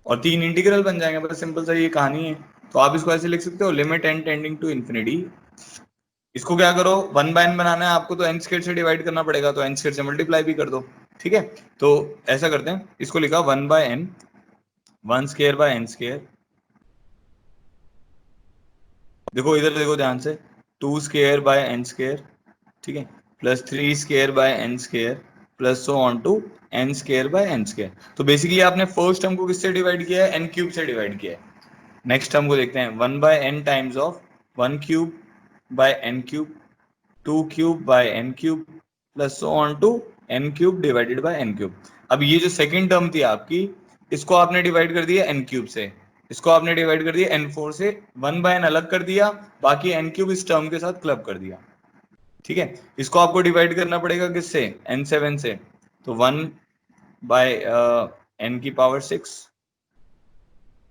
और तीन इंटीग्रल बन जाएंगे। बस सिंपल सा ये कहानी है। तो आप इसको ऐसे लिख सकते हो, limit n tending to infinity. इसको क्या करो, 1/n बनाना है आपको तो n स्क्वायर से डिवाइड करना पड़ेगा, तो n स्क्वायर से मल्टीप्लाई भी कर दो। ठीक है, तो ऐसा करते हैं, इसको लिखा 1/n, 1 square by n square. देखो इधर देखो ध्यान से, 2 स्क्वायर बाय n स्क्वायर, ठीक है, plus 3 square by n square, plus so on to n square by n square. तो बेसिकली आपने फर्स्ट टर्म को किससे डिवाइड किया है, n क्यूब से डिवाइड किया है। नेक्स्ट टर्म को देखते हैं, 1/n times of 1 cube by n cube, 2 cube by n cube, plus so on to n cube divided by n cube. अब ये जो सेकंड टर्म थी आपकी, इसको आपने डिवाइड कर दिया n क्यूब से, इसको आपने डिवाइड कर दिया n4 से, 1/n अलग कर दिया, बाकी n क्यूब इस टर्म के साथ क्लब कर दिया। ठीक है, इसको आपको डिवाइड करना पड़ेगा किससे, n7 से। तो 1/n⁶,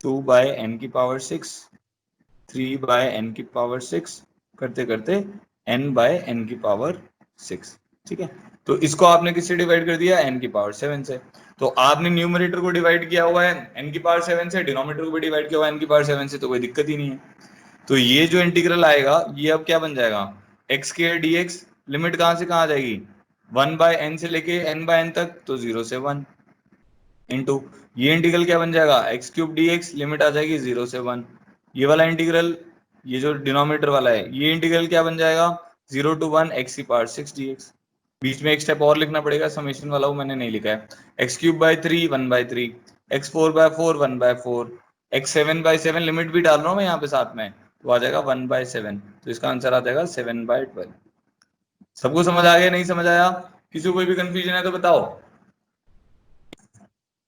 2/n⁶, 3/n⁶, करते करते n/n⁶। ठीक है, तो इसको आपने किससे डिवाइड कर दिया, n⁶ से। तो आपने न्यूमरेटर को डिवाइड किया हुआ है n⁶ से, डिनोमिनेटर को भी डिवाइड किया हुआ है n⁶ से, तो कोई दिक्कत ही नहीं है। तो ये जो इंटीग्रल आएगा ये अब क्या बन जाएगा, एक्स स्क्वायर dx। लिमिट कहां से कहां आ जाएगी, 1/n से लेके n/n तक, तो 0 से 1, इंटू ये इंटीग्रल क्या बन जाएगा, एक्स क्यूब dx, लिमिट आ जाएगी 0 से 1। ये वाला इंटीग्रल, ये जो डिनोमिनेटर वाला है, ये इंटीग्रल क्या बन जाएगा, 0 to 1 x⁶ dx। बीच में एक स्टेप और लिखना पड़ेगा, समेशन वाला वो मैंने नहीं लिखा है। x³ 1/3, x4/4 1/4, x7/7, लिमिट भी डाल रहा हूँ मैं यहाँ पे साथ में, तो आ जाएगा 1/7। तो इसका आंसर आ जाएगा 7/12। सबको समझ आ गया, नहीं समझ आया, किसी को कोई भी कंफ्यूजन है तो बताओ।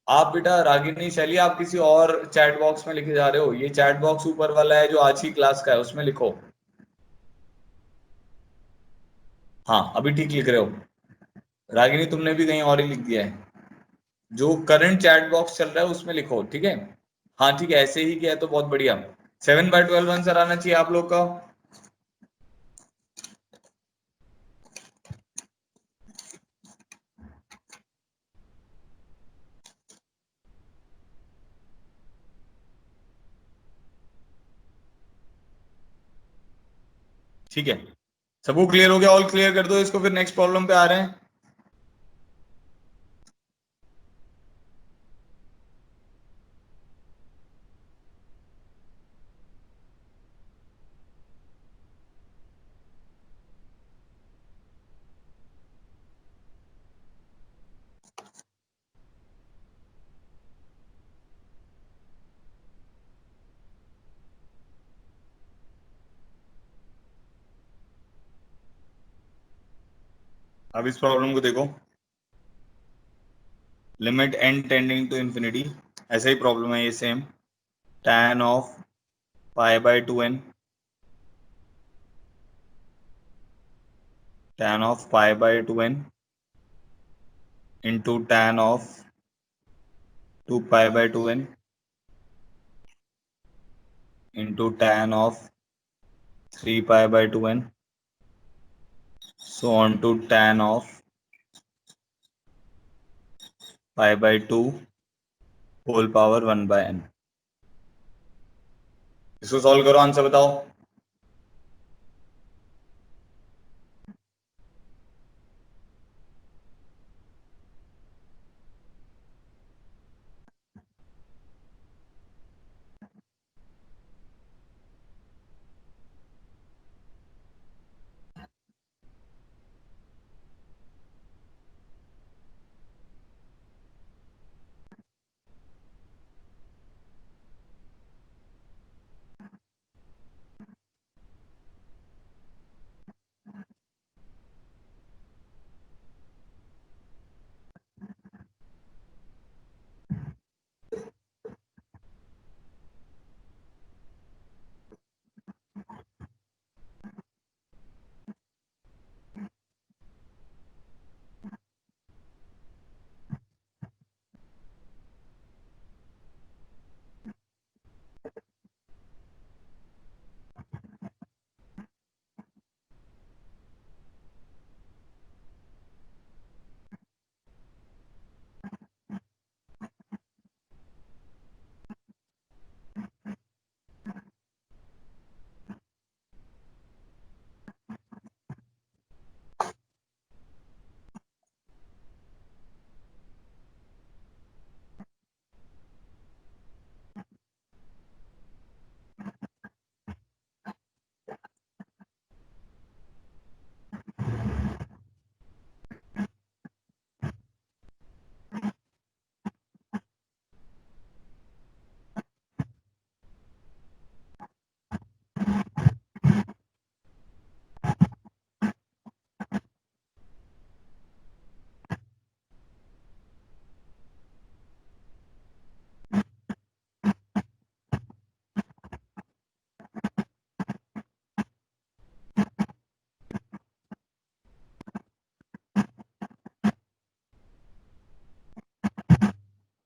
आप बेटा रागिनी शैली, आप किसी और चैट बॉक्स में लिखे जा रहे हो, ये चैट बॉक्स ऊपर वाला है जो आज की क्लास का है, उसमें लिखो। हाँ अभी ठीक लिख रहे हो। रागिनी तुमने भी कहीं और ही लिख दिया है, जो करंट चैट बॉक्स चल रहा है उसमें लिखो, ठीक है। हाँ ठीक है, ऐसे ही किया है तो बहुत बढ़िया। 7/12 आंसर आना चाहिए आप लोग का। ठीक है, सबको क्लियर हो गया, ऑल क्लियर कर दो इसको, फिर नेक्स्ट प्रॉब्लम पे आ रहे हैं। अब इस प्रॉब्लम को देखो, limit n tending to infinity, ऐसा ही प्रॉब्लम है ये same, tan of pi by 2n, tan of pi by 2n into tan of 2 pi by 2n into tan of 3 pi by 2n, so on to tan of pi by 2 whole power 1 by n। इसको सॉल्व करो, आंसर बताओ।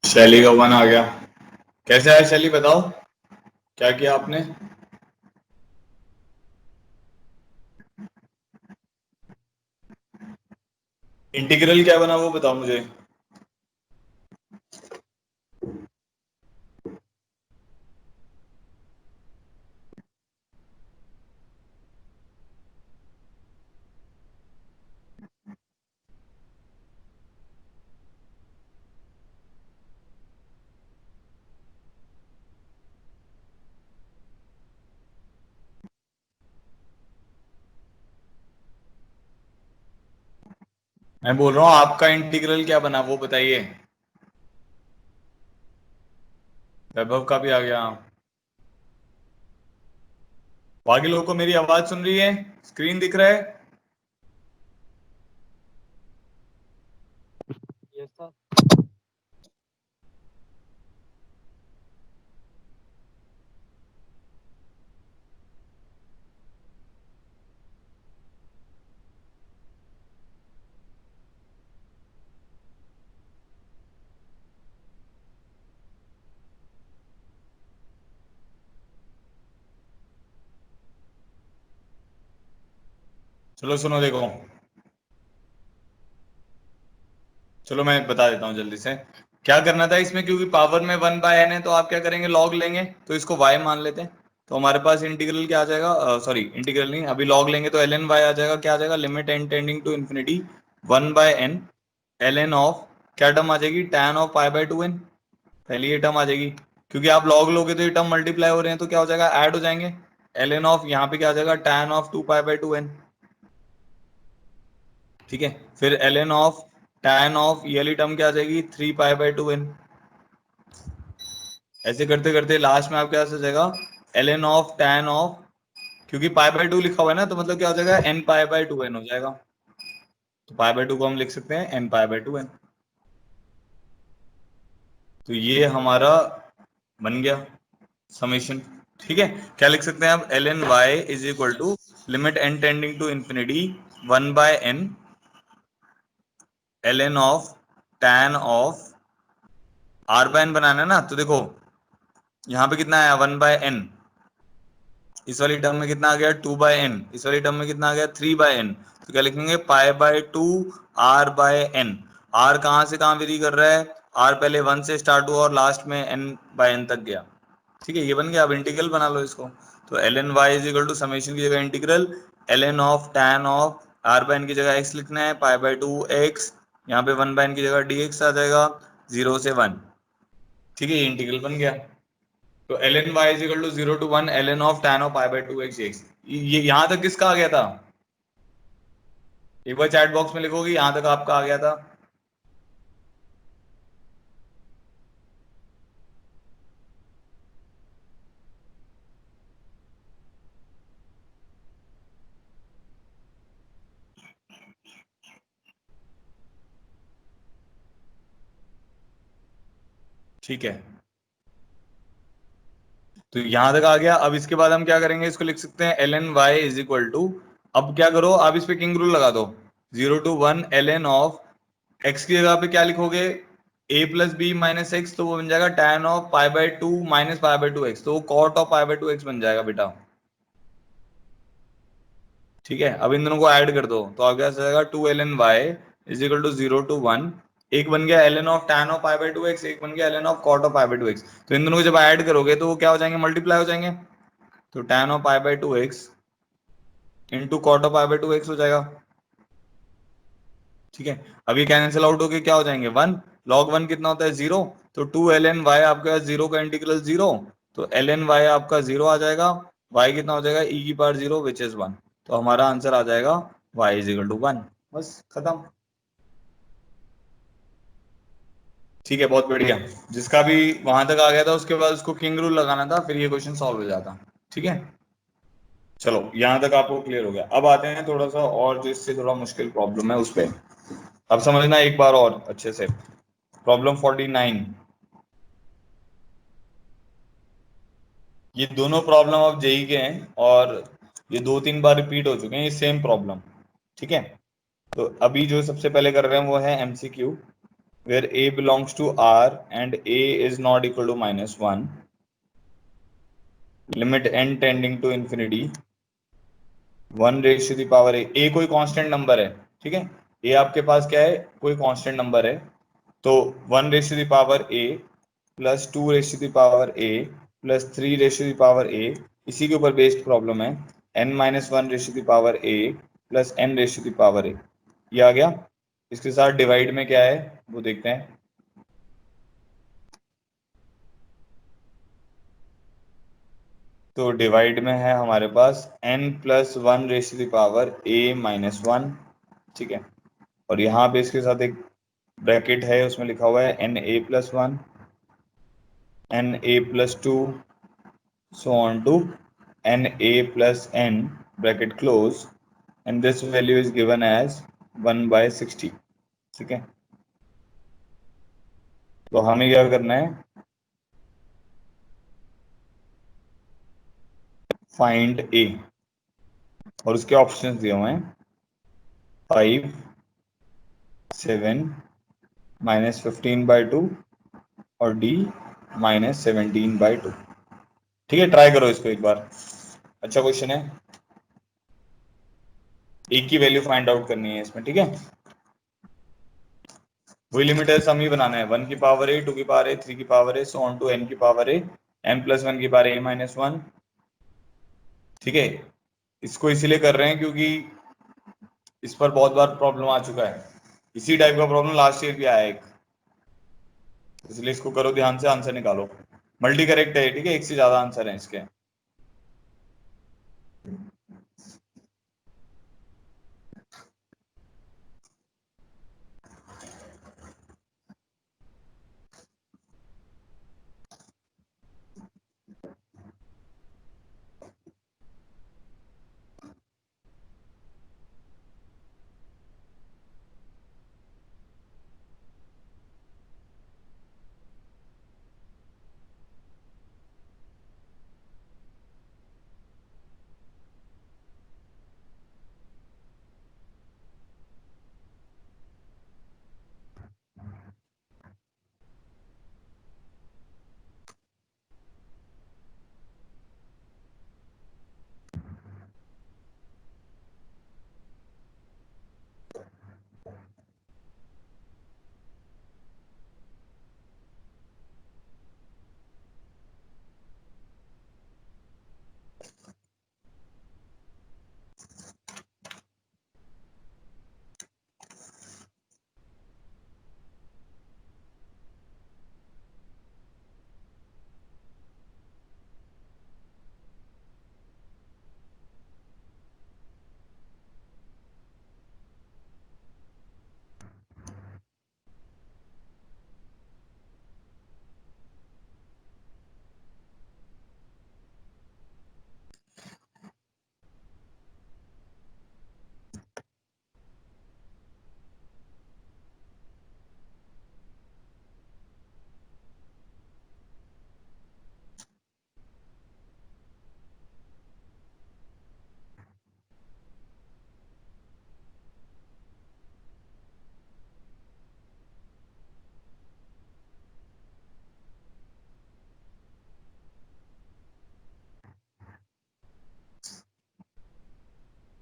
शैली का 1 आ गया। कैसे आया शैली, बताओ क्या किया आपने। इंटीग्रल क्या बना वो बताओ मुझे। मैं बोल रहा हूँ आपका इंटीग्रल क्या बना वो बताइए। वैभव का भी आ गया। बाकी लोगों को मेरी आवाज सुन रही है, स्क्रीन दिख रहा है।
Yes sir.
चलो सुनो देखो, चलो मैं बता देता हूँ जल्दी से क्या करना था इसमें। क्योंकि पावर में 1 बाय एन है तो आप क्या करेंगे, लॉग लेंगे, तो इसको y मान लेते हैं। तो हमारे पास इंटीग्रल क्या आ जाएगा, सॉरी इंटीग्रल नहीं, अभी लॉग लेंगे तो ln y आ जाएगा। क्या आ जाएगा, limit n tending to infinity 1 by n ln of क्या टर्म आ जाएगी, tan of pi by 2n। पहली ये टर्म आ जाएगी, क्योंकि आप लॉग लोगे तो ये टर्म मल्टीप्लाई हो रहे हैं तो क्या हो जाएगा, ऐड हो जाएंगे। ln ऑफ यहाँ पे क्या आ जाएगा, tan of 2 pi by 2n। ठीक है, फिर ln ऑफ tan ऑफ ये वाली टर्म क्या आ जाएगी, 3 पाई बाय 2n। ऐसे करते करते लास्ट में आप क्या आ जाएगा, ln ऑफ tan ऑफ, क्योंकि पाई बाय 2 लिखा हुआ है ना तो मतलब क्या हो जाएगा, n पाई बाय 2n हो जाएगा। तो पाई बाय 2 को हम लिख सकते हैं n पाई बाय 2n। तो ये हमारा बन गया समेशन। ठीक है, क्या लिख सकते हैं अब, l n y is equal to limit n tending to infinity 1 by n l n of tan of r by n बनाना है ना। तो देखो यहां पे कितना आया 1 बाय एन, इस वाली टर्म में कितना आ गया 2 बाय एन, इस वाली टर्म में कितना आ गया 3 बाय एन। तो क्या लिखेंगे pi by 2 r by n. R कहां से कहां वेरी कर रहा है, आर पहले 1 से स्टार्ट हुआ और लास्ट में एन बाय एन तक गया। ठीक है, ये बन गया। अब इंटीग्रल बना लो इसको। तो l n y is equal to summation की जगह integral l n of tan of r by n की जगह एक्स लिखना है, पाई बाय 2 एक्स, यहाँ पे 1 बाय एन की जगह डी एक्स आ जाएगा 0 से 1। ठीक है, ये इंटीग्रल बन गया। तो l n y is equal to 0 to 1 l n of tan of pi by 2 x x. ये यहां तक किसका आ गया था, एक बार चैट बॉक्स में लिखोगे यहां तक आपका आ गया था। ठीक है, तो यहां तक आ गया। अब इसके बाद हम क्या करेंगे, इसको लिख सकते हैं l n y is equal to, अब क्या करो आप इस पे किंग रूल लगा दो, 0 to 1 l n of x की जगह पे क्या लिखोगे a plus b minus x, तो वो बन जाएगा tan of pi by 2 minus pi by 2 x, तो वो cot of pi by 2 x बन जाएगा बेटा। ठीक है, अब इन दोनों को ऐड कर दो तो आगे आ जाएगा 2 l n y is equal to 0 to 1, एक बन गया l n of tan of pi by 2 x, एक बन गया l n of cot of pi by 2 x. तो इन दोनों को जब ऐड करोगे तो वो क्या हो जाएंगे, मल्टीप्लाई हो जाएंगे। तो tan of pi by 2 x into cot of pi by 2 x हो जाएगा। ठीक है, अब ये कैंसिल आउट होके क्या हो जाएंगे 1, लॉग 1 कितना होता है 0, तो 2 एल एन वाई आपके पास 0 का इंटीग्रल 0, तो एल एन वाई आपका 0 आ जाएगा, वाई कितना हो जाएगा e की पावर 0 विच इज 1। तो हमारा आंसर आ जाएगा y इज इक्वल टू 1। बस खत्म। ठीक है, बहुत बढ़िया। जिसका भी वहां तक आ गया था उसके बाद उसको किंग रूल लगाना था, फिर ये क्वेश्चन सॉल्व हो जाता। ठीक है, चलो यहां तक आपको क्लियर हो गया। अब आते हैं थोड़ा सा और जो इससे थोड़ा मुश्किल प्रॉब्लम है उस पे। अब समझना एक बार और अच्छे से। प्रॉब्लम 49, ये दोनों प्रॉब्लम अब जेई के हैं और ये 2-3 बार रिपीट हो चुके हैं ये सेम प्रॉब्लम। ठीक है, तो अभी जो सबसे पहले कर रहे हैं वो है MCQ, where a belongs to r and a is not equal to -1, limit n tending to infinity 1 raise to the power a कोई कांस्टेंट नंबर है। ठीक है, a आपके पास क्या है, कोई कांस्टेंट नंबर है। तो 1 raise to the power a plus 2 raise to the power a plus 3 raise to the power a, इसी के ऊपर बेस्ड प्रॉब्लम है। n minus 1 raise to the power a plus n raise to the power a, ये आ गया। इसके साथ डिवाइड में क्या है वो देखते हैं। तो डिवाइड में है हमारे पास n plus 1 raise to the power a minus 1। ठीक है, और यहाँ पे इसके साथ एक ब्रैकेट है उसमें लिखा हुआ है n a plus 1 n a plus 2 so on to n a plus n bracket close and this value is given as 1 by 60। ठीक है, तो हमें क्या करना है, फाइंड a, और उसके ऑप्शंस दिए हुए हैं 5 7 -15/2 और d -17/2। ठीक है, ट्राई करो इसको एक बार, अच्छा क्वेश्चन है। एक की वैल्यू फाइंड आउट करनी है इसमें। ठीक है, वही लिमिटर सम ही बनाना है, 1 की पावर a 2 की पावर a 3 की power a so on to n की पावर a m प्लस 1 की पावर a माइनस 1। ठीक है, इसको इसीलिए कर रहे हैं क्योंकि इस पर बहुत बार प्रॉब्लम आ चुका है, इसी टाइप का प्रॉब्लम लास्ट ईयर भी आया एक, इसलिए इसको करो ध्यान से, आंसर निकालो। मल्टी करेक्ट है, ठीक है, एक से ज्यादा आंसर है इसके।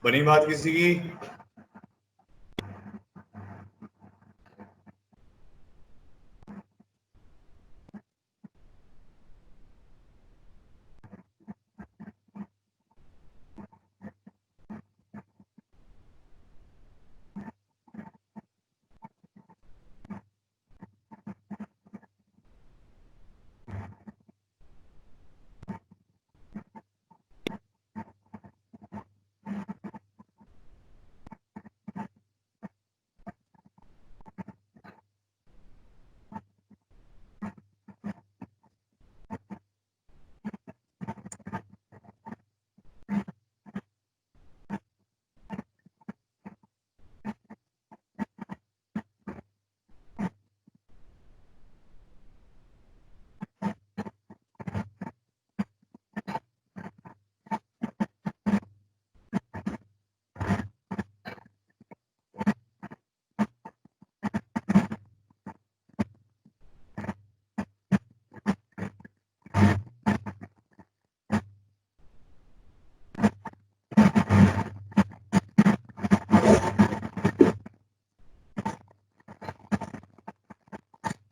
बनी बात किसी की?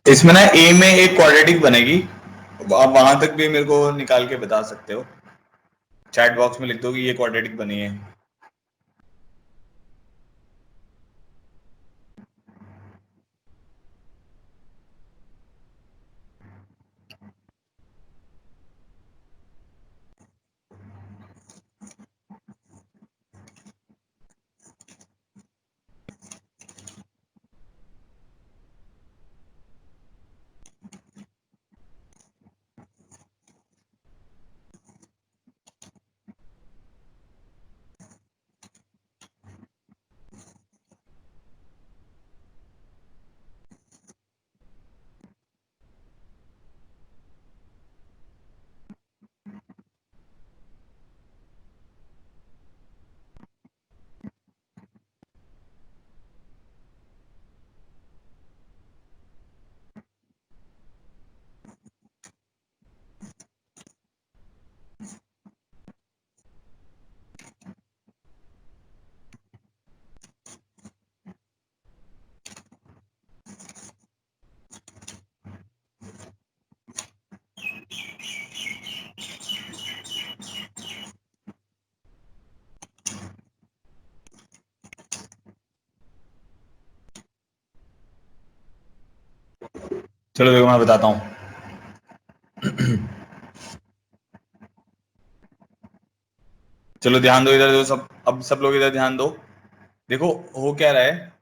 इसमें ना ए में एक क्वाड्रेटिक बनेगी, आप वहां तक भी मेरे को निकाल के बता सकते हो, चैट बॉक्स में लिख दो कि ये क्वाड्रेटिक बनी है। चलो देखो मैं बताता हूँ। चलो ध्यान दो इधर, दो सब, अब सब लोग इधर ध्यान दो। देखो हो क्या रहा है,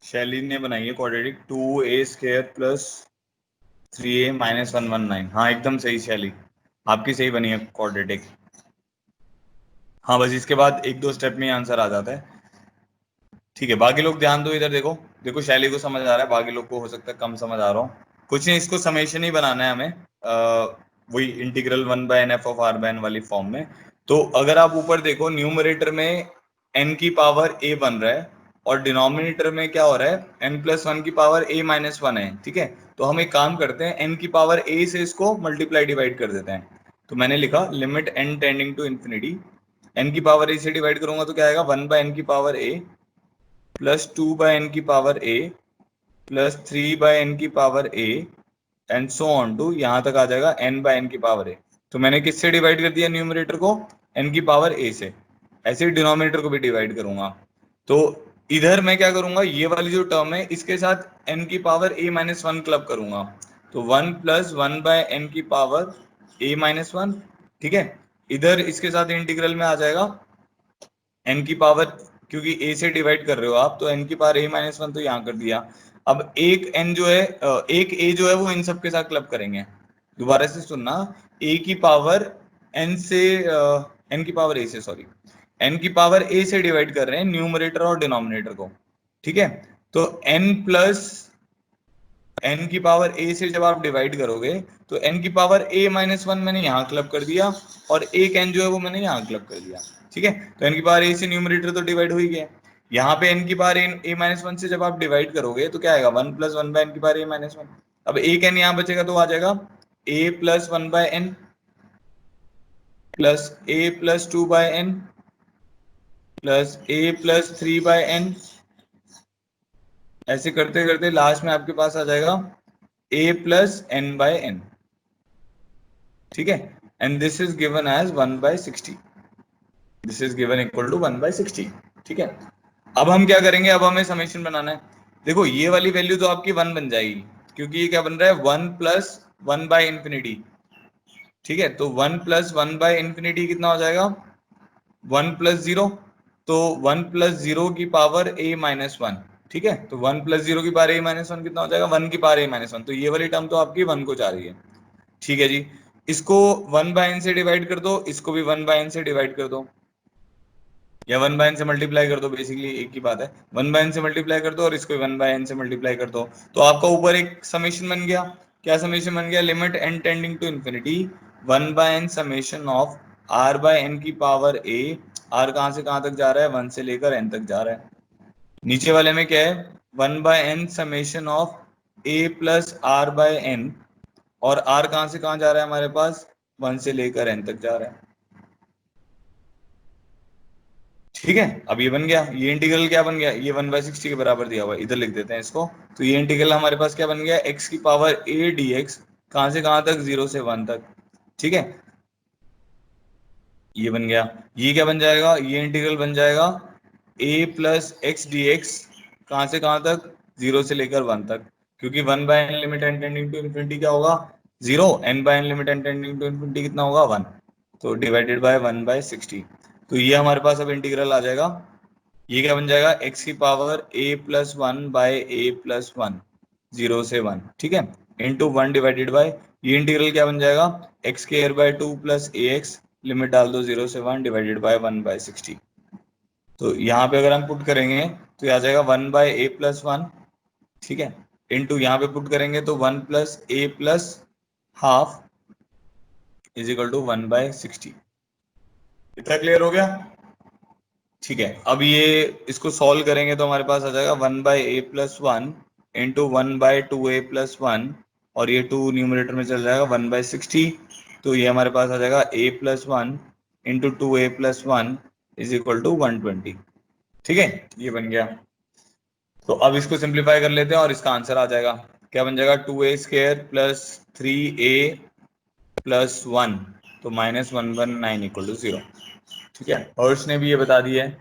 शैली ने बनाई है क्वाड्रेटिक 2a² प्लस 3a-119। हाँ एकदम सही शैली, आपकी सही बनी है क्वाड्रेटिक। हाँ बस इसके बाद एक दो स्टेप में आंसर आ जाता है। ठीक है, बाकी लोग ध्यान दो इधर, देखो देखो शैली को समझ आ रहा है, बाकी लोग को हो सकता है कम समझ आ रहा हो। कुछ नहीं, इसको समेशन ही बनाना है हमें, वही इंटीग्रल 1/n(f(r)n) वाली फॉर्म में। तो अगर आप ऊपर देखो, न्यूमरेटर में n की पावर a बन रहा है, और डिनोमिनेटर में क्या हो रहा है, n+1 की पावर a-1 है। ठीक है, तो हम एक काम करते हैं, n की पावर a से इसको मल्टीप्लाई डिवाइड कर देते हैं। तो मैंने लिखा limit n tending to infinity, n की पावर a से डिवाइड करूंगा तो क्या आएगा, 1/n की पावर a प्लस 2/n की पावर a प्लस 3/n की power a and so on to, यहां तक आ जाएगा n/n की पावर a। तो मैंने किससे डिवाइड कर दिया न्यूमरेटर को, n की पावर a से। ऐसे ही डिनोमिनेटर को भी डिवाइड करूंगा। तो इधर मैं क्या करूंगा, ये वाली जो टर्म है इसके साथ n की पावर a-1 क्लब करूंगा, तो 1 प्लस 1/n की पावर a-1। ठीक है, इधर इसके साथ इंटीग्रल में आ जाएगा n की पावर, क्योंकि a से डिवाइड कर रहे हो आप, तो n की पावर a-1 तो यहाँ कर दिया। अब एक n जो है, एक a जो है वो इन सब के साथ क्लब करेंगे। दोबारा से सुनना, a की पावर n से, n की पावर a से, सॉरी, n की पावर a से डिवाइड कर रहे हैं न्यूमरेटर और डिनोमिनेटर को। ठीक है, तो n प्लस n की पावर a से जब आप डिवाइड करोगे, तो n की पावर a-1 मैंने यहाँ क्लब कर दिया, और एक n जो है वो मैंने यहाँ क्लब कर दिया। ठीक है, तो n की पावर a से न्यूमरेटर तो डिवाइड हो ही गया। यहाँ पे n की पावर a-1 से जब आप डिवाइड करोगे तो क्या आएगा, 1 प्लस 1/n की पावर a-1। अब एक n यहाँ बचेगा तो आ जाएगा a plus 1/n। Plus A plus 2/n plus A plus 3/n, ऐसे करते करते लास्ट में आपके पास आ जाएगा a प्लस n/n, ठीक है। And this is given as 1/60, this is given equal to 1/60, ठीक है। अब हम क्या करेंगे, अब हमें समेशन बनाना है। देखो ये वाली वैल्यू तो आपकी 1 बन जाएगी, क्योंकि ये क्या बन रहा है 1 प्लस 1/इंफिनिटी, ठीक है। तो 1 प्लस 1/इंफिनिटी कितना हो जाएगा, 1 प्लस 0, तो 1 प्लस 0 की पावर a माइनस 1, ठीक है। तो 1 प्लस 0 की पावर a माइनस 1 कितना हो जाएगा, 1 की पावर a माइनस 1, तो ये वाली टर्म तो आपकी 1 को जा रही है, ठीक है जी। इसको 1/n से डिवाइड कर दो, इसको भी 1/n से डिवाइड कर दो, या 1/n से मल्टीप्लाई कर दो, बेसिकली एक ही बात है। 1/n से मल्टीप्लाई कर दो और इसको 1/n से मल्टीप्लाई कर दो, तो आपका ऊपर एक समेशन बन गया। क्या समेशन बन गया, limit n tending to infinity 1/n summation of r by n की पावर a, r कहां से कहां तक जा रहा है, 1 से लेकर n तक जा रहा है। नीचे वाले में क्या है, 1/n summation of a plus r by n, और r कहां से कहां जा रहा है हमारे पास, 1 से लेकर n तक जा रहा है, ठीक है। अब ये बन गया, ये इंटीग्रल क्या बन गया, ये 1/60 के बराबर दिया हुआ है, इधर लिख देते हैं इसको। तो ये इंटीग्रल हमारे पास क्या बन गया, x की पावर a dx, कहां से कहां तक, 0 से 1 तक, ठीक है। ये बन गया, ये क्या बन जाएगा, ये इंटीग्रल बन जाएगा a plus x d x, कहां से कहां तक, 0 से लेकर 1 तक, क्योंकि 1/n limit n tending to infinity क्या होगा, 0, n/n limit n tending to infinity कितना होगा, 1, तो डिवाइडेड बाय 1/60। तो ये हमारे पास अब इंटीग्रल आ जाएगा, ये क्या बन जाएगा, x की पावर a प्लस 1/a+1, 0 से 1, ठीक है, इंटू 1 डिवाइडेड बाय, ये इंटीग्रल क्या बन जाएगा, x² 2 प्लस ax, लिमिट डाल दो 0 से 1 डिवाइडेड बाय 1/60। तो यहाँ पे अगर हम पुट करेंगे तो ये आ जाएगा 1/a+1, ठीक है, इंटू यहाँ पे पुट करेंगे तो 1 plus a plus half is equal to 1/60। इतना क्लियर हो गया, ठीक है। अब ये इसको सॉल्व करेंगे तो हमारे पास आ जाएगा 1/a+1 इंटू 1/2a+1, और ये 2 न्यूमरेटर में चल जाएगा 1/60, तो ये हमारे पास आ जाएगा a+1 into 2a+1 is equal to 120, ठीक है, ये बन गया। तो अब इसको सिंप्लीफाई कर लेते हैं और इसका आंसर आ जाएगा, क्या बन जाएगा, 2a² प्लस 3a+1, तो -119 इक्वल टू 0, ठीक है। हर्ष ने भी ये बता दिया है,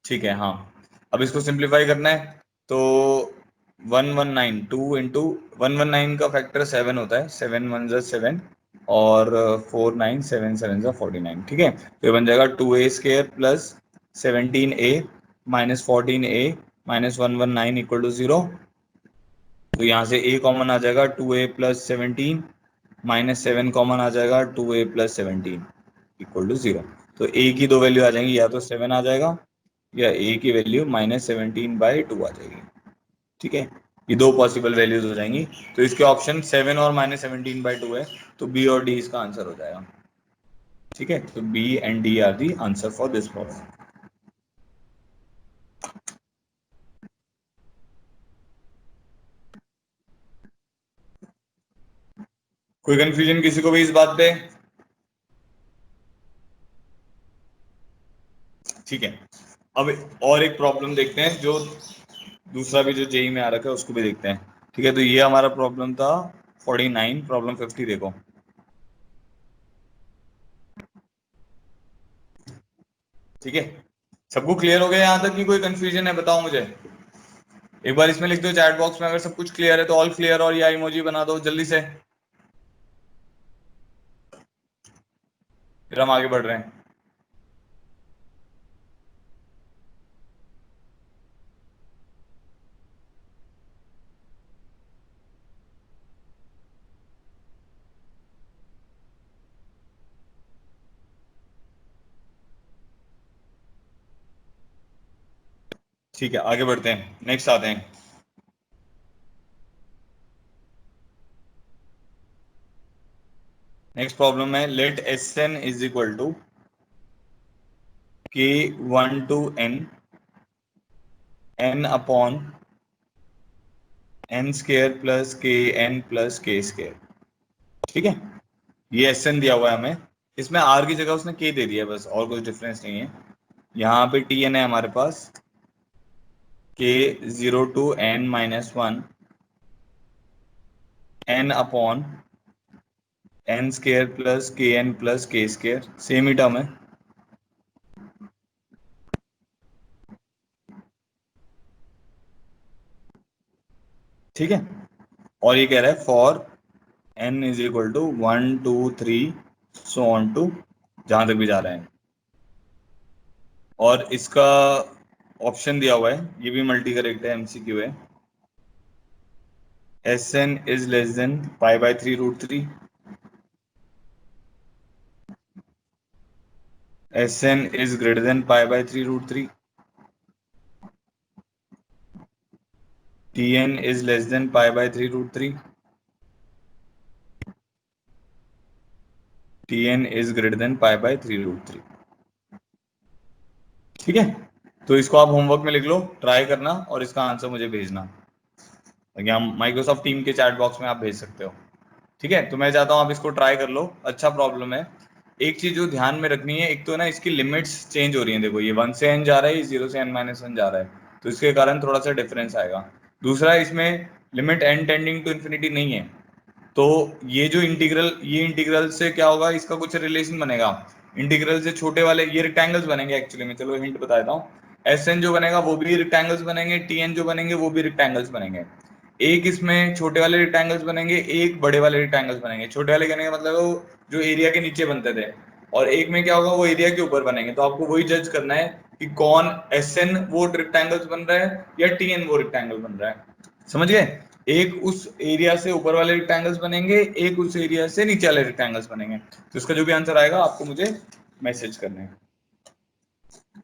ठीक है, हाँ। अब इसको सिंप्लीफाई करना है, तो 119, 119 का फैक्टर 7 होता है, 7 1 जा 7, और 4 9 7 7 जा 49, ठीक है। तो ये बन जाएगा 2a² plus 17a minus 14a minus 119 equal to 0। तो यहाँ से a कॉमन आ जाएगा, 2a प्लस 17 माइनस 7 कॉमन आ जाएगा, 2a प्लस 17 इक्वल टू 0। तो a की दो वैल्यू आ जाएंगी, या तो 7 आ जाएगा, या a की वैल्यू -17/2 आ जाएगी, ठीक है। ये दो पॉसिबल वैल्यूज हो जाएंगी, तो इसके ऑप्शन 7 और -17/2 है, तो बी और डी इसका आंसर हो जाएगा, ठीक है। तो b and d are the answer for this problem. कोई कंफ्यूजन किसी को भी इस बात पे, ठीक है। अब और एक प्रॉब्लम देखते हैं, जो दूसरा भी जो जेई में आ रखा है उसको भी देखते हैं, ठीक है। तो ये हमारा प्रॉब्लम था 49, प्रॉब्लम 50 देखो, ठीक है। सबको क्लियर हो गया यहाँ तक कि कोई कंफ्यूजन है, बताओ मुझे। एक बार इसमें लिख दो चैट बॉक्स में, अगर सब कुछ क्लियर है तो ऑल क्लियर, और या इमोजी बना दो जल्दी से, फिर हम आगे बढ़ रहे हैं। ठीक है, आगे बढ़ते हैं, नेक्स्ट आते हैं। नेक्स्ट प्रॉब्लम है, let s n is equal to k1 to n upon n square plus k n plus k square, ठीक है। ये एस एन दिया हुआ है हमें, इसमें आर की जगह उसने के दे दिया बस, और कुछ डिफरेंस नहीं है। यहाँ पे टी एन है हमारे पास के 0 to n-1 n upon n square plus k n plus k square, same ही टर्म है। ठीक है, और ये कह रहा है for n is equal to 1 2 3 so on to जहां तक भी जा रहा है। और इसका ऑप्शन दिया हुआ है, ये भी मल्टी करेक्ट है, एमसीक्यू है। S n is less than pi by 3√3, s n is greater than pi by 3√3, t n is less than pi by 3√3, t n is greater than pi by 3√3। ठीक है, तो इसको आप होमवर्क में लिख लो, ट्राई करना और इसका आंसर मुझे भेजना, या माइक्रोसॉफ्ट टीम के चैट बॉक्स में आप भेज सकते हो। ठीक है, तो मैं चाहता हूँ आप इसको ट्राई कर लो, अच्छा प्रॉब्लम है। एक चीज जो ध्यान में रखनी है, एक तो ना इसकी लिमिट्स चेंज हो रही हैं, देखो ये 1 से n जा रहा है, ये 0 से n-1 जा रहा है, तो इसके कारण थोड़ा सा डिफरेंस आएगा। दूसरा, इसमें limit n tending to infinity नहीं है, तो ये जो इंटीग्रल, ये इंटीग्रल से क्या होगा, इसका कुछ रिलेशन बनेगा। इंटीग्रल से छोटे वाले ये रेक्टेंगल्स बनेंगे एक्चुअली में, चलो हिंट बता देता हूँ। एस एन जो बनेगा वो भी रेक्टेंगल्स बनेंगे, टी एन जो बनेंगे वो भी रेक्टेंगल्स बनेंगे। एक इसमें छोटे वाले रेक्टेंगल्स बनेंगे, एक बड़े वाले रेक्टेंगल्स बनेंगे। छोटे वाले कहने का मतलब वो जो एरिया के नीचे बनते थे, और एक में क्या होगा, वो एरिया के ऊपर बनेंगे। तो आपको वही जज करना है कि कौन एस एन वो रेक्टेंगल्स बन रहा है या टी एन वो रेक्टेंगल बन रहा है। समझ गए? एक उस एरिया से ऊपर वाले रेक्टेंगल्स बनेंगे, एक उस एरिया से नीचे वाले रेक्टेंगल्स बनेंगे। तो इसका जो भी आंसर आएगा आपको मुझे मैसेज करना है।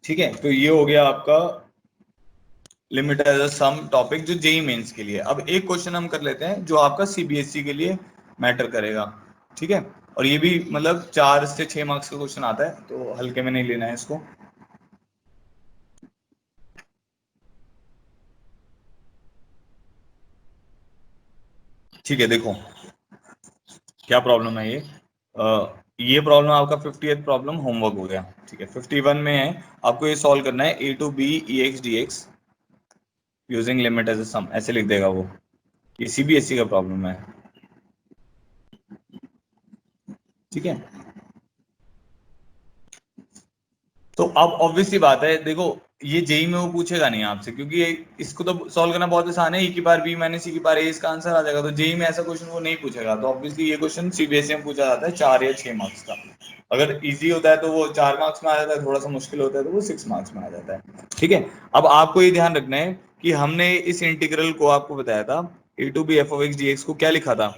ठीक है, तो ये हो गया आपका limit as a sum topic जो जेई मेंस के लिए। अब एक क्वेश्चन हम कर लेते हैं जो आपका सीबीएसई के लिए मैटर करेगा। ठीक है, और ये भी मतलब 4 से 6 मार्क्स का क्वेश्चन आता है, तो हल्के में नहीं लेना है इसको। ठीक है, देखो क्या प्रॉब्लम है ये। ये प्रॉब्लम आपका 50th प्रॉब्लम होमवर्क हो गया। ठीक है, 51 में है, आपको ये सॉल्व करना है a to b e x d x using limit as a sum, ऐसे लिख देगा वो। ये सीबीएसई का प्रॉब्लम है। ठीक है, तो अब ऑब्वियसली बात है, देखो ये जेई में वो पूछेगा नहीं आपसे, क्योंकि इसको तो सॉल्व करना बहुत आसान है, ई की बार बी माइनस सी की बार ए, इसका आंसर आ जाएगा। तो जेई में ऐसा क्वेश्चन वो नहीं पूछेगा। तो ऑब्वियसली ये क्वेश्चन सीबीएसई में पूछा जाता है 4 या 6 मार्क्स का। अगर इजी होता है तो वो 4 मार्क्स में आ जाता है, थोड़ा सा मुश्किल होता है तो वो 6 मार्क्स में आ जाता है। ठीक है, अब आपको ये ध्यान रखना है कि हमने इस इंटीग्रल को आपको बताया था a to b f of x d x को क्या लिखा था।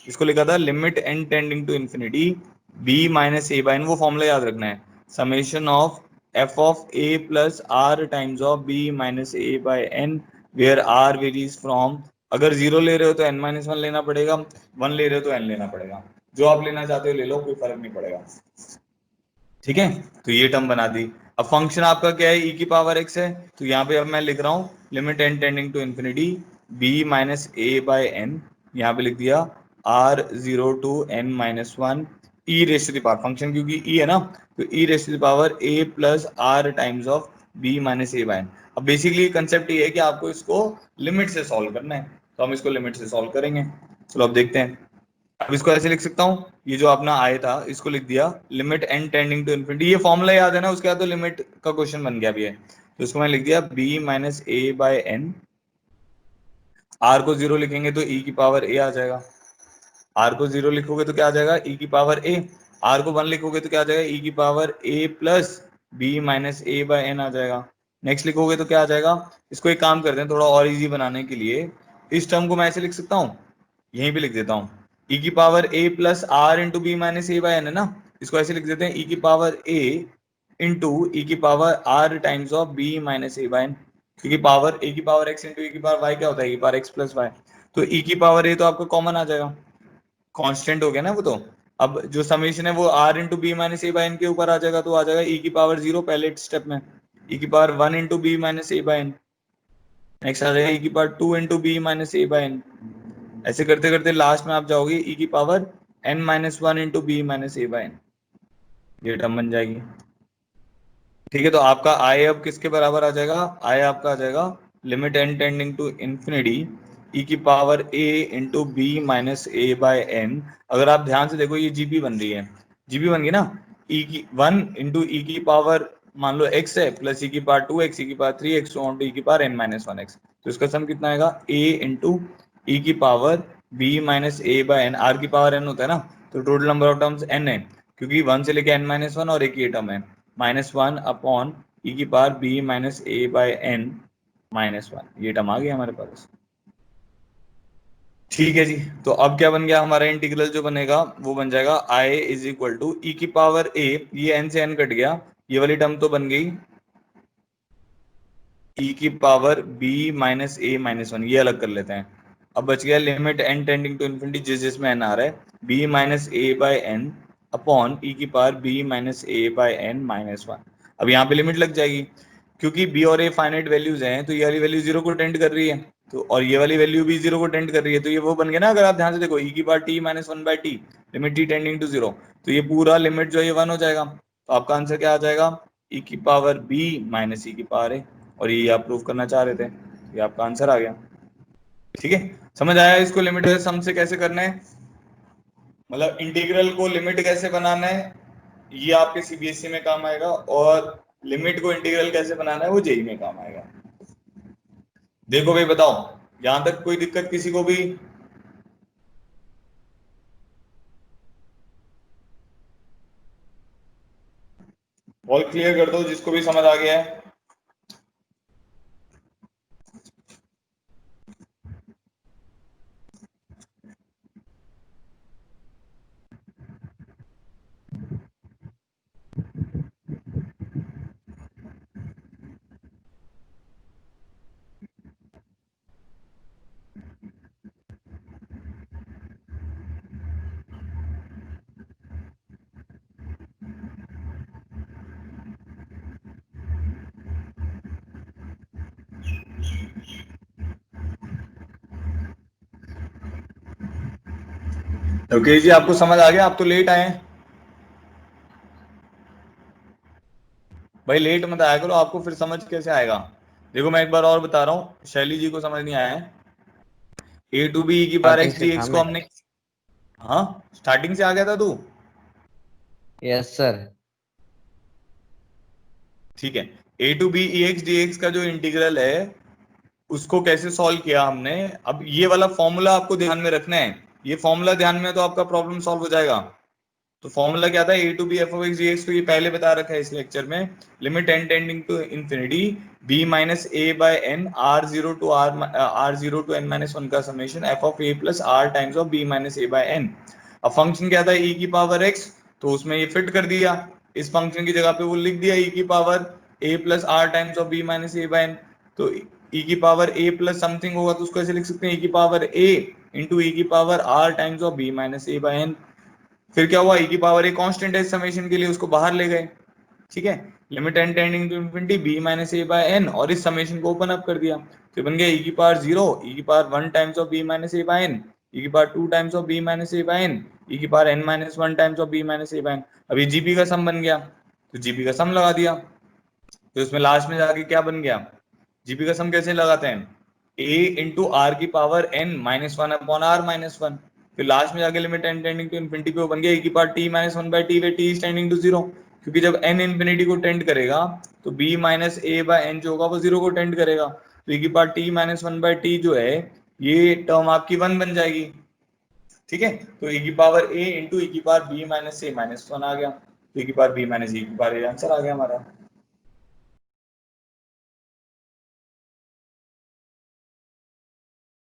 इसको लिखा था limit n tending to infinity b minus a by n, वो फॉर्मूला याद रखना है, summation of f of a plus r times of b minus a by n where r varies from, अगर जीरो ले रहे हो तो n माइनस वन लेना पड़ेगा, वन ले रहे हो तो n लेना पड़ेगा, जो आप लेना चाहते हो ले लो, कोई फर्क नहीं पड़ेगा। ठीक है, तो ये टर्म बना दी। अब फंक्शन आपका क्या है, e की पावर x है, तो यहाँ पे अब मैं लिख रहा हूँ limit n tending to infinity b minus a by n, यहाँ पे लिख दिया r 0 to n minus one e raise to the power, function क्योंकि e है ना, तो e raise to the power a plus r times of b minus a by n। अब बेसिकली कंसेप्ट ये है कि आपको इसको लिमिट से सॉल्व करना है, तो हम इसको लिमिट से सॉल्व करेंगे। चलो अब देखते हैं। अब इसको ऐसे लिख सकता हूँ, ये जो अपना आया था इसको लिख दिया limit n tending to infinity, ये फॉर्मूला याद है ना, उसके बाद तो लिमिट का क्वेश्चन बन गया भी है, तो इसको मैं लिख दिया b minus a by n. R को जीरो लिखेंगे तो ई की पावर ए आ जाएगा, आर को जीरो लिखोगे तो क्या आ जाएगा, ई की पावर ए। आर को वन लिखोगे तो क्या आ जाएगा, ई की power a plus b minus a by n आ जाएगा। नेक्स्ट लिखोगे तो क्या आ जाएगा, इसको एक काम करते हैं थोड़ा और इजी बनाने के लिए, इस टर्म को मैं ऐसे लिख सकता हूँ, यहीं पे लिख देता हूँ, e की power a plus r into b minus a by n है ना, इसको ऐसे लिख देते हैं e की पावर a इंटू ई की power r times of b minus a by n, क्योंकि पावर a की पावर x इंटू e की पावर y क्या होता है, e की पावर x प्लस y, तो e की पावर a तो आपका कॉमन आ जाएगा, कांस्टेंट हो गया ना वो तो। अब जो समेशन है वो r into b minus a by n के ऊपर आ जाएगा, तो आ जाएगा e की पावर जीरो पहले स्टेप में, e की power one into b minus a by n, next आ जाएगा e की power two into b minus a by n, ऐसे करते करते लास्ट में आप जाओगे e की power n minus one into b minus a by n. ये टर्म बन जाएगी। ठीक है, तो आपका आई अब किसके बराबर आ जाएगा? आई आपका आ जाएगा limit n tending to infinity e की power a into b minus a by n. अगर आप ध्यान से देखो ये जीपी बन रही है, जीपी बन गई ना, ई की 1 इंटू ई की पावर मान लो एक्स है प्लस ई की पावर 2x, ई की power 3x on to e की पावर n माइनस 1x। तो इसका सम कितना आएगा? a इंटू ई की power b minus a by n. R की पावर n होता है ना, तो total number of terms n है, क्योंकि 1 से लेके n माइनस 1 और एक ये टर्म है, -1 अपॉन ई की power b minus a by n -1। ये टर्म आ गया हमारे पास। ठीक है जी, तो अब क्या बन गया हमारा इंटीग्रल जो बनेगा वो बन जाएगा i is equal to e की पावर a, ये n से n कट गया, ये वाली टर्म तो बन गई ई की power b minus a minus 1, ये अलग कर लेते हैं। अब बच गया limit n tending to infinity, जिसमें n आ रहा है b minus a by n upon e की power b minus a by n -1। अब यहाँ पे लिमिट लग जाएगी, क्योंकि b और a फाइनाइट वैल्यूज हैं, तो ये वाली वैल्यू जीरो को टेंड कर रही है, तो और ये वाली वैल्यू भी जीरो को टेंड कर रही है, तो ये वो बन गया ना। अगर आप ध्यान से देखो ई की power t minus 1 by t, limit t tending to zero, तो ये पूरा लिमिट जो है ये 1 हो जाएगा। तो आपका आंसर क्या आ जाएगा? ई की पावर b माइनस ई की पावर a, और ये आप प्रूव करना चाह रहे थे, ये आपका आंसर आ गया। ठीक है, समझ आया इसको लिमिट सम से कैसे करना है, मतलब इंटीग्रल को लिमिट कैसे बनाना है, ये आपके सीबीएसई में काम आएगा, और लिमिट को इंटीग्रल कैसे बनाना है वो जेई में काम आएगा। देखो भाई बताओ, यहां तक कोई दिक्कत किसी को भी? ऑल क्लियर कर दो जिसको भी समझ आ गया है। ओके जी, आपको समझ आ गया? आप तो लेट आए हैं भाई, लेट मत आया करो, आपको फिर समझ कैसे आएगा? देखो मैं एक बार और बता रहा हूँ, शैली जी को समझ नहीं आया है। ए टू बी की पावर
स्टार्टिंग
एक्स
से
डी
था
एक्स को
मैं।
हमने, हाँ स्टार्टिंग से आ गया था तू?
Yes sir.
ठीक है, a to b e x d x का जो इंटीग्रल है उसको कैसे सॉल्व किया हमने। अब ये वाला फॉर्मूला आपको ध्यान में रखना है, ये फॉर्मूला ध्यान में है तो आपका प्रॉब्लम सॉल्व हो जाएगा। तो फॉर्मूला क्या था? A to b f of x d x को ये पहले बता रखा है इस लेक्चर में, limit n tending to infinity b minus a by n r zero to n minus one का summation f of a plus r times of b minus a by n. अब फंक्शन क्या था? ई की पावर एक्स, तो उसमें ये फिट कर दिया, इस फंक्शन की जगह पे वो लिख दिया ई की power a plus r times of b minus a by n. तो ई की पावर ए प्लस समथिंग होगा तो उसको ऐसे लिख सकते हैं ई की पावर ए इंटू ई की power r times of b minus a by n. फिर क्या हुआ? ई की पावर ए कांस्टेंट है समेशन के लिए, उसको बाहर ले गए। ठीक है, limit n tending to infinity b minus a by n, और इस समेशन को ओपन अप कर दिया, तो बन गया ई की पावर जीरो, ई की power one times of b minus a by n, e की power two times of b minus a by n, e की power n minus one times of b minus a by n. अब ये जीपी का सम बन गया, तो जीपी का सम लगा दिया, तो इसमें लास्ट में जाके क्या बन गया? जीपी का सम कैसे लगाते हैं? ए इंटू आर की power n minus one upon r minus one, फिर लास्ट में जाके limit n tending to infinity पे वो बन गया ए की power t minus one by t where t tending to zero, क्योंकि जब एन इन्फिनिटी को टेंड करेगा तो b minus a by n जो होगा वो जीरो को टेंड करेगा, तो ए की power t minus one by T जो है ये टर्म आपकी वन बन जाएगी। ठीक है, तो ए की पावर ए इंटू ए की power B minus a minus one आ गया, तो ए की पावर बी माइनस ए की पावर ए आंसर आ गया हमारा।